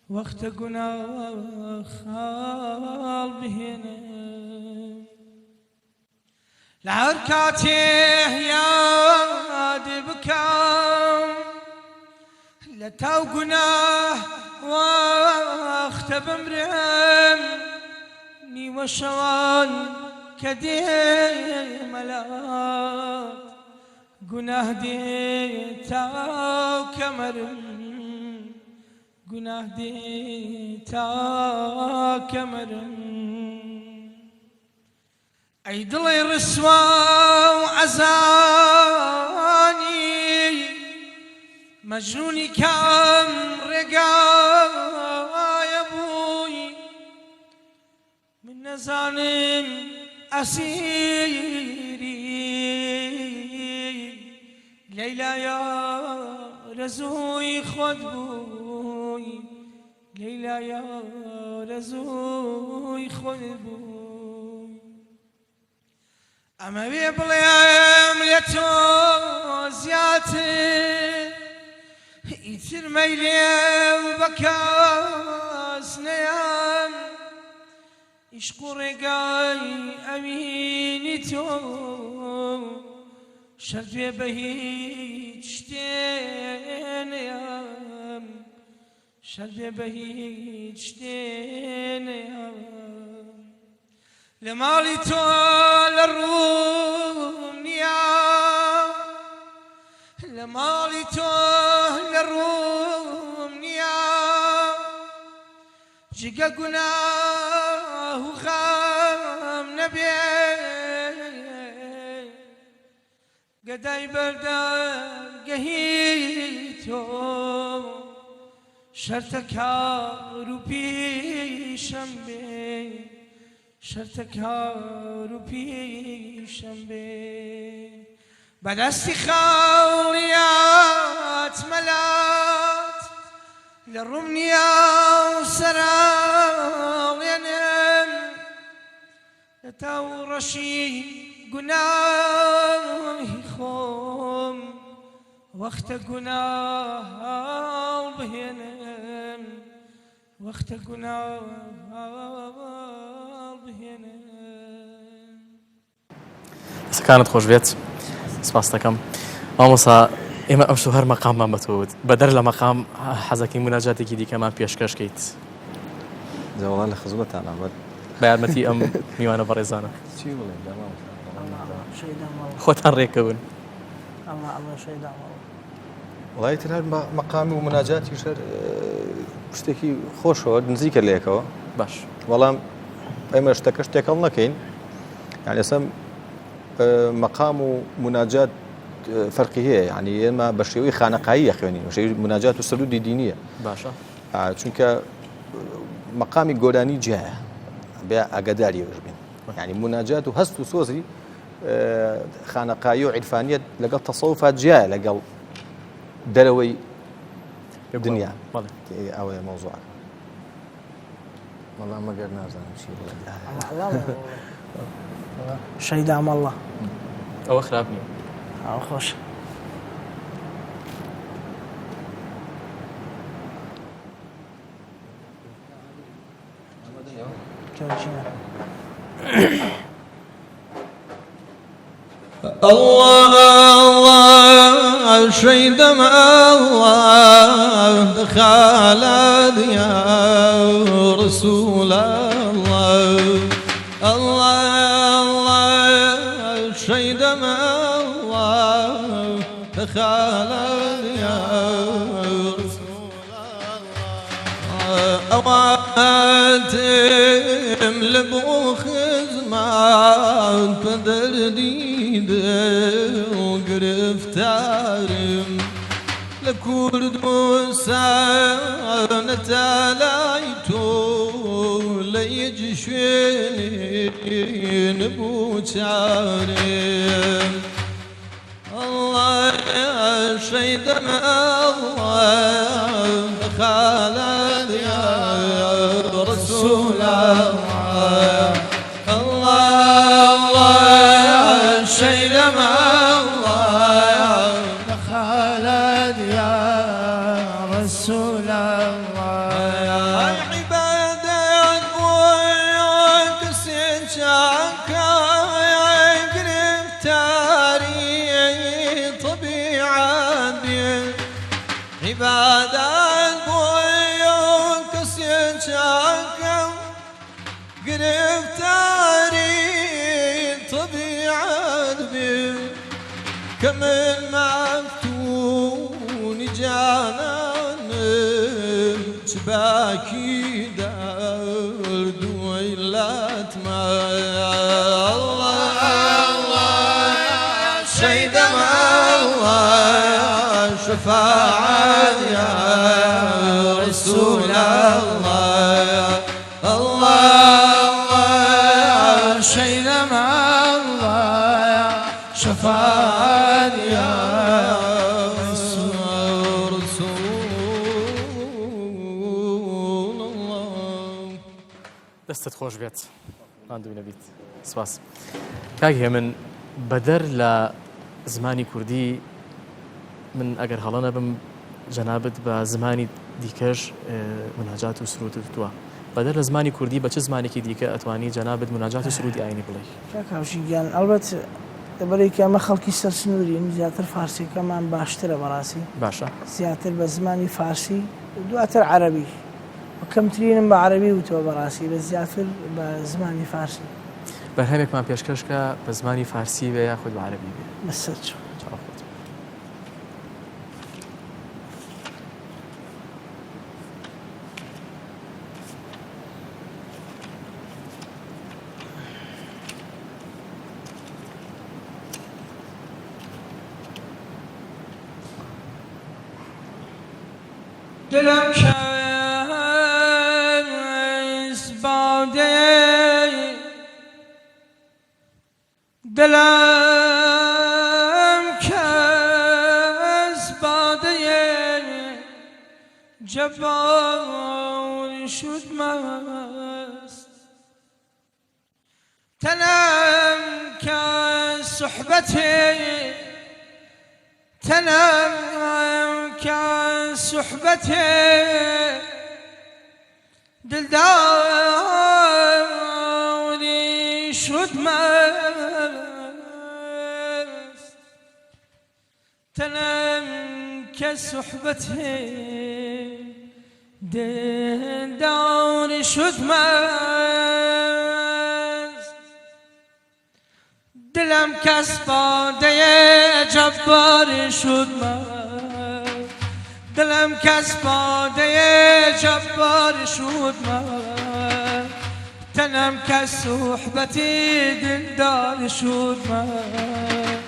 وقت گناه خال بهنه لهر كاته ياد بكام لتاو گناه وقت بمرم ني وشوان كدي ملات گناه دي تاو كمرم گناه دی تا کمرم ای دلی رسوا و عزانی مجنونی کم رگای بوی من نزانم اسیری لیلا یا رزوی خود بوی لیلا یا رزوی خود بوی اما بی بلیم لیتو زیاده ایتر میلیم بکاس نیم عشق و رگای امینی تو شرجه به هیچ نیم شرجه به هیچ نیم لمالی تو لروم نیا لمالی تو لروم نیا دیگه گناه و غم نبیه گدای بردرگهی تو شرط کار و پیشم بی شرط کار و پیشم بی بدستی خوریات ملات للرمنيا سراوينم لتورشي قناهي خوم وقت قناه بهنم وقت قناه بهنم سەکانت خۆش بێت سپاس دەکەم مامۆسا ئێمە ئەم شو هەر مەقاممان بەتۆت بەدەر لە مەقام حەزەکەی مناجاتێکی دیکەمان پێشکەشکەیت جاوڵان لە خزمەتان ئەمەد بە یارمەتی ئەم میوانە بەڕێزانە چی بڵێ خۆتان ڕێکەون وڵای تر هەر مەقامی و مناجاتی شەر شتێکی خۆشەوە نزیکە لێکەوە باش بەڵام ئێمە شتەکە شتێکەڵ نەکەین یعنی ئەسەم مەقام و مناجات فەرقی هەیە یعنی ئێمە بە شێوەی خانەقایی خوێنین شێوی مناجات و سەرودی دینیە باشە چونکە مەقامی گۆرانی جیایە بێ ئاگاداریەوەش بین یعنی مناجات و هەست و سۆزی خانەقایی و عیرفانیەت لەگەڵ تەسەوفات جیایە لەگەڵ دەرەوەی دنیا ئەوەیە مەوزوعە وەڵام مەگەر نازانم چی بڵێ شەیدا مەڵڵە ئەوە خراپ نییە ئەو خۆش الله الله شيدم الله خالد يا رسول الله الله الله شيدم الله خالد يا رسول الله أواتم لبوخ زمان بدردي وقرفتارم لكردستان تلايتو ليجشين بوشارم الله شيدم الله خالد يا رسول الله الله شيدم الله خالد يا رسول الله عبادة وياك سنشاك قرفتاري طبيعة عبادة وياك سنشاك قرفتاري طبيعة كمن مفتون جانان شباكي درد ويلات ما الله الله شيد الله شفاعة يا رسول الله الله شيد الله شفاعة يا دەستت خۆش بێت ماندوو نەبیت سپاس کاک هێمن بەدەر لە زمانی کوردی من ئەگەر هەڵە نەبم جەنابەت بە زمانی دیکەش مناجات و سرود تووە بەدەر لە زمانی کوردی بە چه زمانێکی دیکە ئەتوانی جەنابەت مناجات و سرودی ئاینی بڵێ کاکاوشی گیان ئەلبەت دەبەرێکی ئەمە خەڵکی سەرسنوورین زیاتر فارسیەکەمان باشترە بەڕاستی باشە زیاتر بە زمانی فارسی دواتر عەرەبی کەمترینم بە عەرەبی وتەوە بەڕاستی بە زیاتر بە زمانی فارسی بەرهەمێکمان پێشکەشکە بە زمانی فارسی بێ یاخود بە عەرەبی بێ بەسەر چۆ دلم کس باده دلم کس باده جبار شد مست تنم کس صحبته تنم کس صحبته دلداری شد مست تنم کس صحبته دلداری شد مست دلم کس باده جبار شد مست دلم کس باده جبار شد مست تنم کس صحبتی دلدار شد مست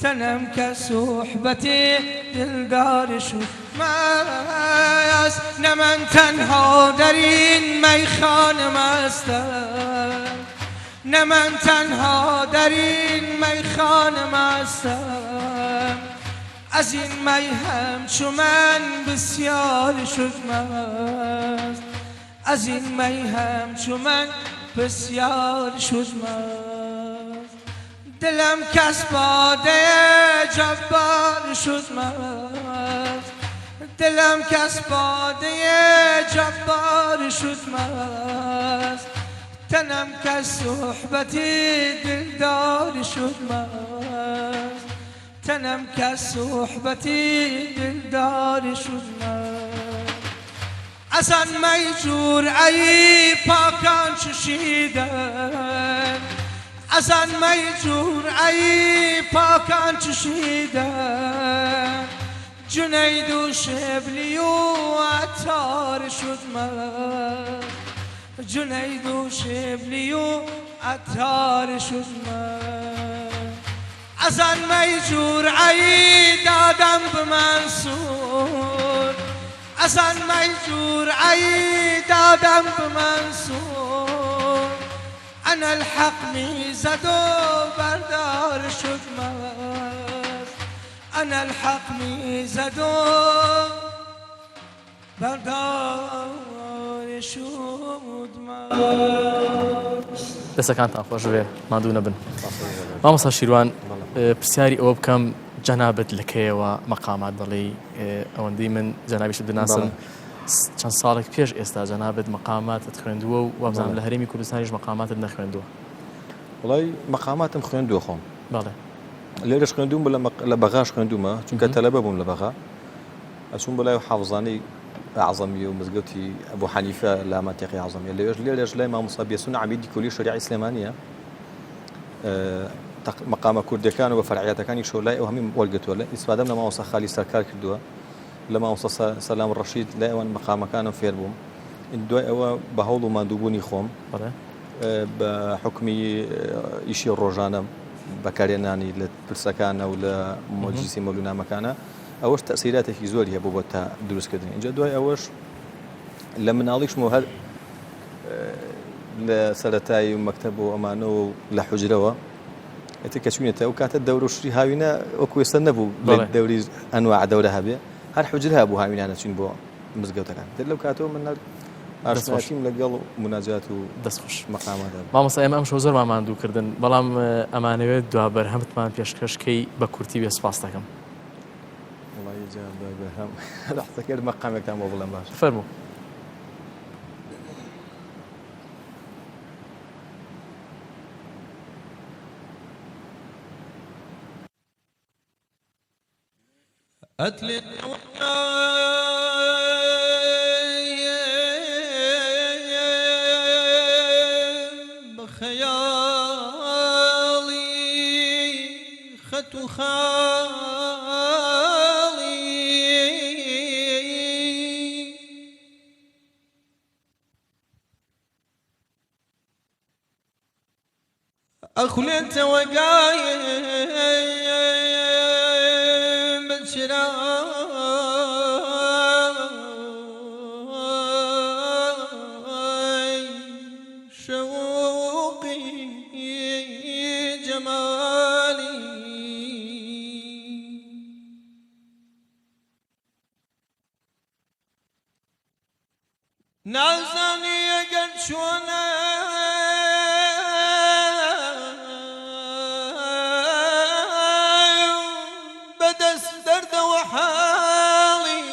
تنم کس صحبتی دلدار شد مست نه من تنها در این میخانه مستم نه من تنها در این میخانه مستم از این می همچو من بسیار شد مست از این می همچو من بسیار شد مست دلم کس باده جبار شد مست دلم کس باده جبار شد مست تنم کس صحبتی دلدار شد مست تنم کس صحبتی دلدار شد مست از آن می جرعه‌ای پاکان چشیدن از آن می جرعه‌ای پاکان چشیدن جنید و شبلی و عطار شد مست جنید و شبلی و عطار شد مست از آن می جرعه‌ای دادم به منصور از آن می جرعه‌ای دادم به منصور انا الحق میزد و بردار شد مست انا الحق میزد و بردار شد مست دەسەکانتان خۆش بێ ماندوو نەبن مامۆستا شیروان پرسیاری ئەوە بکەم جەنابەت لەکەیەوە مەقامات دەڵێ ئەوەندەی من جەنابیشت دەناسم چەند ساڵێک پێش ئێستا جەنابەت مەقاماتت خوێندووە و وابزانم لە هەرێمی کوردستانیش مەقاماتت نەخوێندووە وڵی مەقاماتم خوێندووە خۆم بەڵێ لێرەش خوێندوم لە بەغاش خوێندومە چونکە تەلەبە بووم لە بەغا ئەچوون بەلای حافزانەی عظەمی و مزگەوتی ئەبوو حەنیفە لە مەنتیقی عظەمیە لێرەش لای مامۆستا بێسون عەمیدی کولی شەریعەی سلێمانیە مەقامە کوردەکان و بە فەرعیەتەکانی شۆ لای ئەو هەمووی وەرگرتووە لە ئیسفادەم لە مامۆستا خالی سەرکار کردووە لە مامۆستا سەلام ڕەشید لای ئەوان مەقامەکانم فێر بووم دوای ئەوە بە هەوڵ و ماندووبوونی خۆم بە حکمی ئیشی ڕۆژانەم بەکارێنانی لە پرسەکانە و لە مۆجلیسی مەولونامەکانە ئەوەش تەسیراتێکی زۆری هەبوو بۆ تا دروستکردن اینجا دوای ئەوەش لە مناڵیشمەوە هەر لە سەرەتایی و مەکتەب و ئەمانە و لە حوجرەوە ئێتر کە چوونێتە ئەو کاتە دەورە و شوری هاوینە وەکو ئێستا نەبوو دەوری ئەنواع دەورە هەبێ هەر حوجرە هەبوو هاوینانە چوین بۆ مزگەوتەکان دەر لەو کاتەوە من ئاشناشیم لەگەڵ مناجات و دەستخۆش مەقامەدا مامۆستا ئێمە ئەم شەو زۆر ماماندووکردن بەڵام ئەمانەوێت دوا بەرهەمتمان پێشکەشکەی بە کورتی بێ سوپاس دەکەم وڵی جا بەرهەم لەحظەکە مەقامێکتان بۆ بڵێم باش فەرموو أتلي بخيالي خط خالي أخلت وقايم بالشراء جمالي نازني قد شونا بدس درد وحالي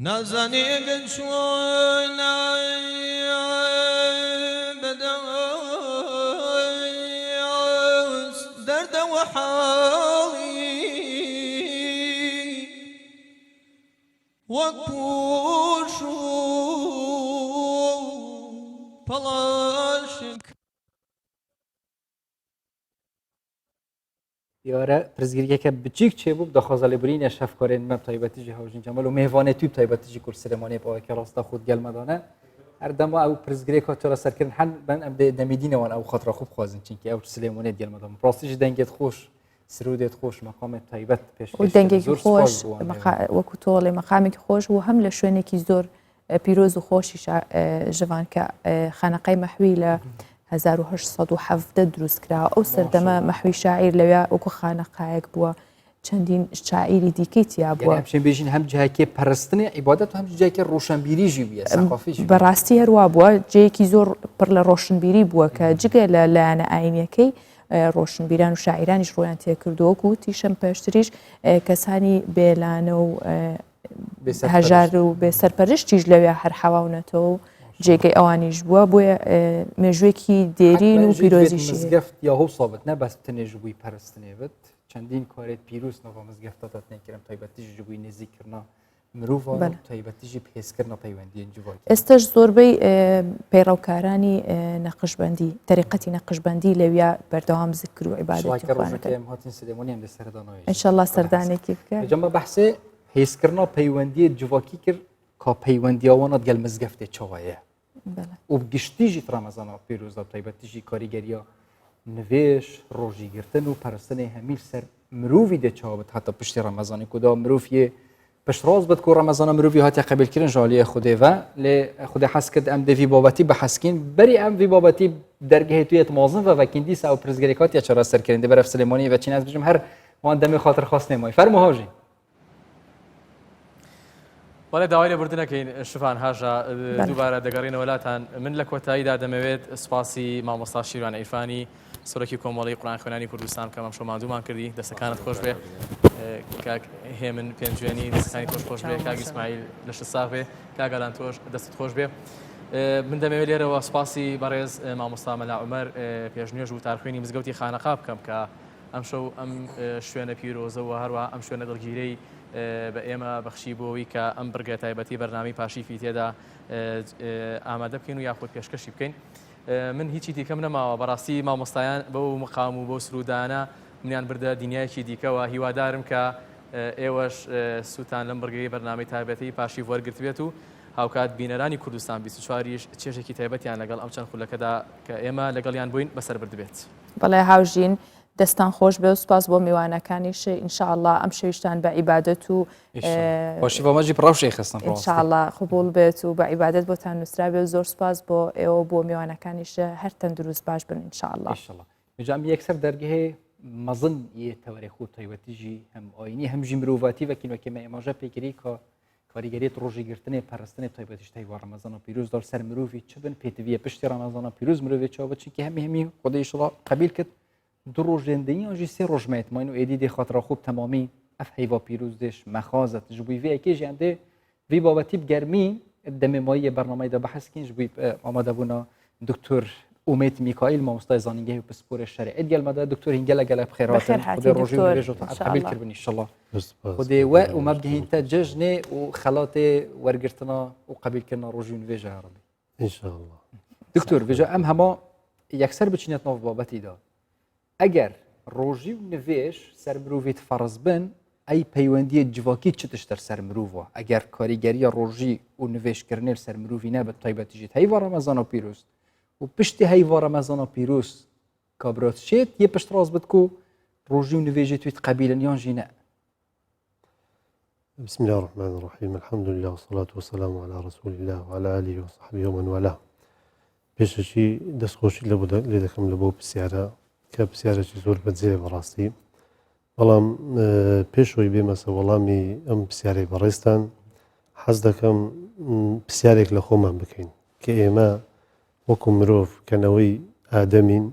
نازني قد شونا بدس درد وحالي وكوشو بلاشك یاره پرزگیری که بچیک چه بود دخوازه لبرین شفکارین من تایبتی جه هاوجین جمال و مهوانه توی تایبتی جه کل سلمانی با که راستا خود گل مدانه هر دم او پرزگیری که چرا سر کردن حن من ام دمیدینه وان او خاطر خوب خوازن چون که او سلمانی گل مدان راستش دنگت خوش سرودت خوش مقام تایبت پیش و دنگێکی خۆش وەکو تۆڵێ مەقامێکی خۆش و هەم لە شوێنێکی زۆر پیرۆز و خۆشی ژەوان کە خانەقای مەحوی لە 1970 دروست کراوە ئەو سەردەمە مەحوی شاعیر لەوێ وەکو خانەقایەک بووە چەندین شاعیری دیکەی تیا بووە هەمشین بێژین هەم جاکێ پەرستنی عیبادەت و هەم جاکێ ڕۆشنبیریژی بووە سەقافیژی بەڕاستی هەروە بووە جەیەکی زۆر پڕ لە ڕۆشنبیری بووە کە جگە لە لایەنە ئاینیەکەی ڕۆشنبیران و شاعیرانیش ڕۆیان تێکردووەکو و تیشەم پێشتریش کەسانی بێلانە و هەژار و بێسەرپەرشتیش لەوێ هەر حەواونەتەوە و جێگەی ئەوانیش بووە بۆیە مێژوێکی دێرین و پیرۆزیشی مزگەفت یا هەو سابت نەبەست تنێژ بووی پەرستنێ بێت چەندین کارێت پیرۆز نەوە مزگەفتەتەت نێکردم تایبەتیژ بووی نزیکردنا مرۆڤ تایبەتیژی پێسکردنە پەیوەندیە جوای ئێستش زۆربەی پەیڕەوکارانی نەقشبەندی تەریقەتی نەقشبەندی لەوێ بەردەوام زیکر و عیبادەتی هاتین سلێمانی ئەم لەسەردانەوەی ئینشەڵڵا سەردانێکی بکە جەمە بەحسێ پێسکردنا پەیوەندیە جوواکی کرد کا پەیوەندیاوانەت گەل مزگەفتێ چاوایە و گشتیژی ڕەمەزانە پیرۆزە تایبەتیژی کاریگەریە نوێش ڕۆژیگرتن و پەرستنی هەمیل سەر مرۆڤی دەچاوت هاتە پشتی ڕەمەزانی کودا مرۆڤیە پشتڕاز بد کو ڕەمەزانە مرۆڤی هاتیە قبیلکردن ژالیە خودێڤە لێ خودێ حەز کرد ئەم دەڤی بابەتی بە حەسکین بەری ئەم ڤی بابەتی دەرگەهێتویەت مازن بە ڤەکیندی سا و پرزگەریکاتیە چرا سەرکردن دێ بەرەف سلێمانی ڤەچین ئەس بژم هەر وان دەمی خاطر خواستنێ مای فەرمو هاژی وڵێ داوای لێبوردنەکەین شفان هاژە دووبارە دەگەڕێنە وڵاتان من لە کۆتاییدا دەمەوێت سپاسی مامۆستا شیروان عیرفانی سۆرەکی کۆمەڵی قورئان خوێنانی کوردستان کە ئەم شۆماندوومان کردی دەستەکانت خۆش بێ کاک هێمن پێنجوێنی دەستەکانی تۆش خۆش بێ کاک ئیسماعیل لەشت ساغ بێ کاگەلان تۆش دەستت خۆش بێ من دەمەوێت لێرەوە سپاسی بەڕێز مامۆستا مەلا عومەر پێشنوێژ و تارخوێنی مزگەوتی خانەقا بکەم کە ئەم شەو ئەم شوێنە پیرۆزەوە هەروە ئەم شوێنە دڵگیرەی بە ئێمە بەخشی بۆەوەی کە ئەم بڕگە تایبەتی بەرنامی پاشیفی تێدا ئامادە بکەین و یاخود پێشکەشی بکەین من هیچی دیکەم نەماوە بەڕاستی مامۆستایان بەو مقام و بۆ سرودانە منیان بردە دنیایەکی دیکەوە هیوادارم کە ئێوەش سووتان لەم بڕگەی بەرنامەی تایبەتی پاشیف وەرگرتوێت و هاوکات بینەرانی کوردستان 24ش چێژێکی تایبەتیان لەگەڵ ئەم چەند خولەکەدا کە ئێمە لەگەڵیان بووین بەسەر بردبێت بەڵێ هاوژین دەستان خۆش بێ و سپاس بۆ میوانەکانیش ئینشاءالله ئەم شەویشتان بە عیبادەت و باشی بەمەجی پڕاوشەی خستن ئینشاءالله قبول بێت و بە عیبادەت بۆتان نووسرا بێ و زۆر سپاس بۆ ئێوە بۆ میوانەکانیش هەر تەندروست باش بن ئینشاءالله جام یەکسەر دەرگەهەیە مەزن یە تەوەرێخ و تایبەتیژی هەم ئاینی هەمژی مرۆڤاتی وەکین وەکێمە ئێمەژە پێگیری کە کاریگەریت ڕۆژیگرتنی پەرستنی تایبەتیش تایوا ڕەمەزانە پیرۆز دار سەر مرۆڤی چ بن پێتویە پشتی ڕەمەزانە پیرۆز مرۆڤێ چاوە چونکە هەمی خودی ئینشاءالله قبیل کرد دو ڕۆژێندەی ئەژی سێ ڕۆژمەتمان و ئێدی دێ خاطرە خوب تەمامی ئەف هەیوا پیرۆز دێش مەخازت ژبووی vê ekêjiyان dê vî babetî bi germî demêmayî bernameyê de beheskin ji bû amadebûna Dr. Umêt Mîkaîl mamostayê zanîngehê û pisporê şerê êd gelme de Dr. Hingele gelek bixêr hatin Xwedê rojî û nûrê jî qebîl kirbin înşallah Xwedê we û me bigihîn te cejnê û xelatê wergirtina û qebîlkirina rojî û nûvê ji herabî İnşallah. Diktor vêja em hema yekser biçînet nav babetî da eger rojî û nivêj ser mirovê feraz bin ey peywendiyê civakî çi tişt ser mirova eger karîgeriya rojî û nivêjkirinê ser mirovî ne bi taybetî jî heyva Remezana pîroz û piştî heyva Remezana pîroz kabrat şêt yê pişt rast bid ku rojî û nivêjê tu qebîlin yan jî ne بسم الله الرحمن الرحيم الحمد لله والصلاة والسلام على رسول الله وعلى آله وصحبه ومن والاه پێشەشی دەستخۆشی لێ دەکەم لە بۆ پرسیارە کە پرسیارێکی زۆر بەجێ بەڕاستی بەڵام پێشەوەی بێمەسە وەڵامی ئەم پرسیارەی بەڕێستان حەز دەکەم پرسیارێک لە خۆمان بکەین کە ئێمە وەکو مرۆڤ کەنەوەی ئادەمین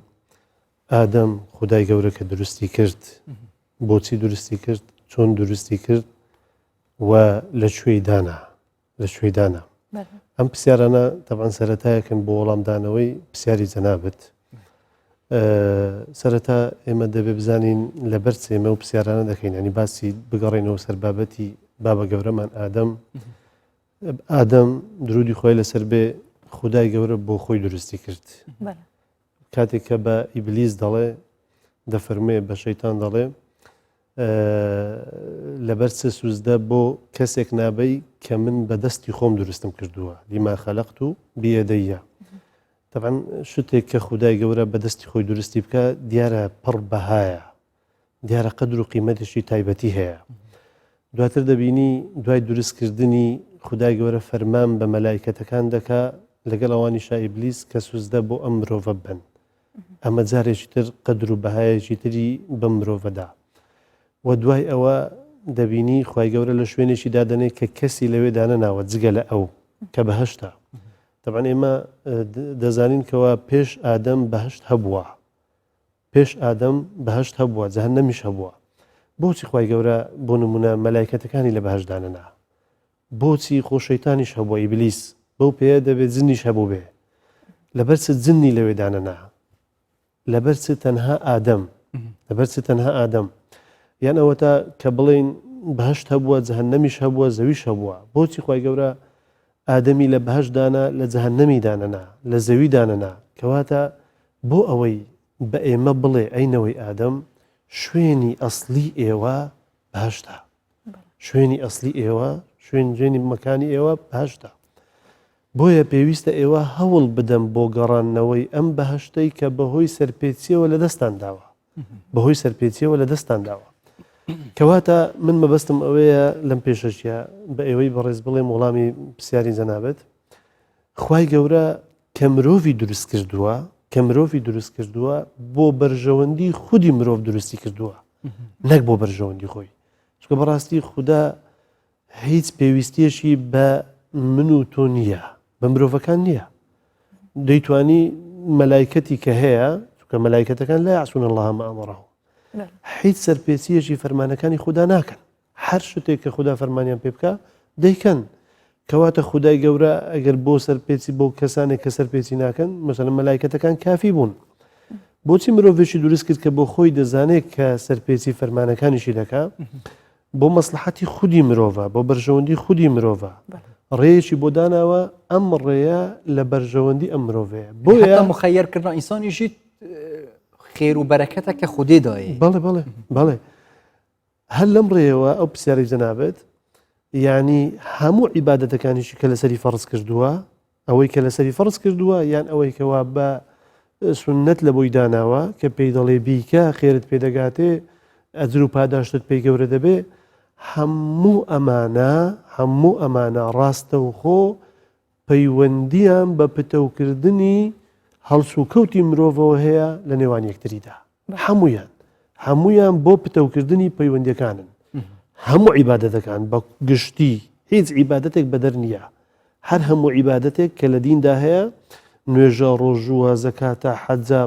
ئادەم خودای گەورە کە دروستی کرد بۆچی دروستی کرد چۆن دروستی کرد و لەکوێی دانا ئەم پرسیارانە تەبعاً سەرەتایەکەن بۆ وەڵامدانەوەی پرسیاری جەنابەت سەرەتا ئێمە دەبێ بزانین لەبەر ئێمە و پرسیارانە دەکەین ینی باسی بگەڕێنەوە سەر بابەتی بابە گەورەمان ئادەم درودی خۆی لەسەر بێ خودای گەورە بۆ خۆی دروستی کرد کاتێک کە بە ئیبلیس دەڵێ دەفەرمێ بە شەیتان دەڵێ لەبەر چ سوزدە بۆ کەسێک نابەی کە من بەدەستی خۆم دروستم کردووە لیما خەلەقت و بیەدەیە طبعاً شتێک کە خودای گەورە بەدەستی خۆی دروستی بکە دیارە پڕ بەهایە دیارە قەدر و قیمەتیشی تایبەتی هەیە دواتر دەبینی دوای دروستکردنی خودای گەورە فەرمان بە مەلایکەتەکان دەکا لەگەڵ ئەوانی ئیبلیس کە سوزدە بۆ ئەم مرۆڤە بن ئەمە جارێکی تر قەدر و بەهایەکی تری بە مرۆڤەدا و دوای ئەوە دەبینی خوای گەورە لە شوێنێکی دادەنێت کە کەسی لەوێ دانەناوە جگە لە ئەو کە بەهەشتا طبعاً ئێمە دەزانین کەەوە پێش ئادەم بەهشت هەبووە پێش ئادەم بەهشت هەبووە جەهەنەمیش هەبووە بۆچی خوای گەورە بۆ نمونە مەلایکەتەکانی لە بەهشت دانەنا بۆچی خۆشەیتانیش هەبووە ئیبلیس بەو پێ دەبێت جنیش هەبوو بێ لەبەر چ جنی لەوێ دانەنا لەبەر چ تەنها ئادەم یان ئەوەتە کە بڵێن بەهشت هەبووە جەهەنەمیش هەبووە زەویش هەبووە بۆچی خوای گەورە ئادەمی لە بەهشت دانا لە جەهەنەمی دانەنا لە زەوی دانەنا کەواتە بۆ ئەوەی بە ئێمە بڵێ ئەینەوەی ئادەم شوێنی ئەسلی ئێوە بەهشتە شوێنی ئەسلی ئێوە شوێنی مەکانی ئێوە بەهشتە بۆیە پێویستە ئێوە هەوڵ بدەم بۆ گەڕانەوەی ئەم بەهشتەی کە بەهۆی سەرپێچیەوە لە دەستان داوە بەهۆی سەرپێچیەوە لە دەستان داوە کەواتە من مەبەستم ئەوەیە لەم پێشەشیە بە ئێوەی بەڕێز بڵێم وەڵامی پرسیاری جەنابەت خوای گەورە کە مرۆڤی دروست کردووە بۆ بەرژەوەندی خودی مرۆڤ دروستی کردووە نەک بۆ بەرژەوەندی خۆی چکە بەڕاستی خوددا هیچ پێویستیەشی بە من و تۆ نییە بە مرۆڤەکان نییە دەیتوانی مەلایکەتی کە هەیە چکە مەلایکەتەکان لا یعسون الله ما ئەمرهم هیچ سەرپێچیەشی فەرمانەکانی خوددا ناکەن هەر شتێک کە خوددا فەرمانیان پێ بکە دەیکەن کەواتە خودای گەورە ئەگەر بۆ سەرپێچی بۆ کەسانێک کە سەرپێچی ناکەن مەسەلەن مەلایکەتەکان کافی بوون بۆچی مرۆڤێکی دروست کرد کە بۆ خۆی دەزانێت کە سەرپێچی فەرمانەکانیشی دەکا بۆ مەسلحەتی خودی مرۆڤە بۆ بەرژەوەندی خودی مرۆڤە ڕێیەکی بۆ داناوە ئەم ڕێیە لە بەرژەوەندی ئەم مرۆڤەیە بۆیە مخەیەرکردن ئینسانیشی خێر و بەرەکەتە کە خودێ دایە بەڵێ هەر لەم ڕێەوە ئەو پرسیارەی جەنابەت یعنی هەموو عیبادەتەکانیشی کە لەسەری فەرز کردووە ئەوەی کە لەسەری فەرز کردووە یان ئەوەی کەوا بە سونەت لە بۆی داناوە کە پێی دەڵێ بیکە خێرت پێدەگاتێ ئەجر و پاداشتت پێی گەورە دەبێ هەموو ئەمانە ڕاستە و خۆ پەیوەندیان بە پتەوکردنی هەڵس و کەوتی مرۆڤەوە هەیە لە نێوان یەکتریدا هەمویان بۆ پتەوکردنی پەیوەندیەکانن هەموو عیبادەتەکان بە گشتی هیچ عیبادەتێک بەدەر نییە هەر هەموو عیبادەتێک کە لە دیندا هەیە نوێژە ڕۆژووە زەکاتە حەجە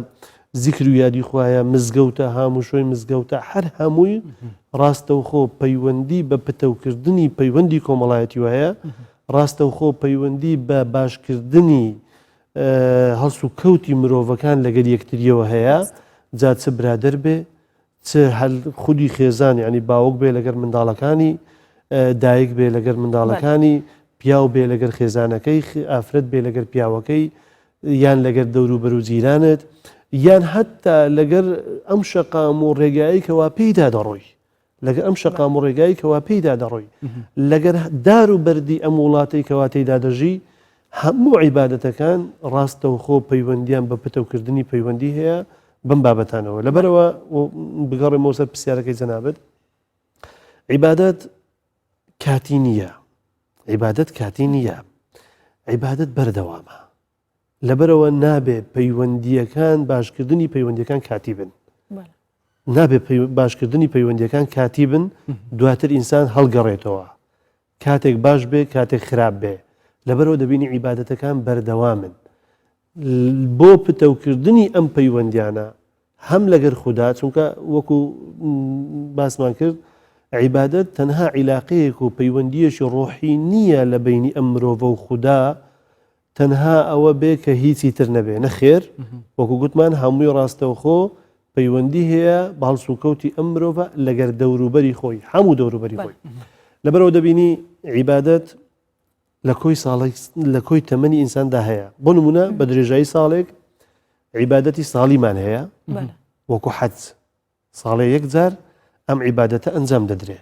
زیکر و یادی خوایە مزگەوتە هاموشۆی مزگەوتە هەر هەمووی ڕاستە و خۆ پەیوەندی بە پتەوکردنی پەیوەندی کۆمەڵایەتی وایە ڕاستە و خۆ پەیوەندی بە باشکردنی هەڵس و کەوتی مرۆڤەکان لەگەر یەکتریەوە هەیە جا چ برادەر بێ چ هەل خودی خێزان ینی باوک بێ لەگەر منداڵەکانی دایک بێ لەگەر منداڵەکانی پیاو بێ لەگەر خێزانەکەی ئافرەت بێ لەگەر پیاوەکەی یان لەگەر دەوروبەر و جیرانت یان حتا لەگەر ئەم شەقام و ڕێگایی کەوا پێیدا دەڕۆی لەگەر ئەم شەقام و ڕێگایی کەوا پێیدا دەڕۆی لەگەر دار و بەردی ئەم وڵاتی کەوا تێیدا دەژی هەموو عیبادەتەکان ڕاستە و خۆ پەیوەندیان بە پتەوکردنی پەیوەندی هەیە بم بابەتانەوە لەبەرەوە بگەڕێمەوە سەر پرسیارەکەی جەنابەت عیبادەت کاتی نییە عیبادەت کاتی نییە عیبادەت بەردەوامە لەبەرەوە نابێ پەیوەندیەکان باشکردنی پەیوەندیەکان کاتی بن نابێ باشکردنی پەیوەندیەکان کاتی بن دواتر ئینسان هەڵگەڕێتەوە کاتێک باش بێ کاتێک خراپ بێ لەبەرەوە دەبینی عیبادەتەکان بەردەوامن بۆ پتەوکردنی ئەم پەیوەندیانە هەم لەگەر خوددا چونکە وەکو باسمان کرد عیبادەت تەنها عیلاقەیەک و پەیوەندیەشی ڕۆحی نییە لە بینی ئەم مرۆڤە و خوددا تەنها ئەوە بێ کە هیچی تر نەبێ نەخێر وەکو گوتمان هەمووی ڕاستەوخۆ پەیوەندی هەیە باڵسوکەوتی ئەم مرۆڤە لەگەر دەوروبەری خۆی هەموو دەوروبەری خۆی لەبەرەوە دەبینی عیبادەت لە کۆی تەمەنی ئینساندا هەیە بۆ نمونە بە درێژایی ساڵێک عیبادەتی ساڵیمان هەیە وەکو حەج ساڵێ یەک جار ئەم عیبادەتە ئەنجام دەدرێ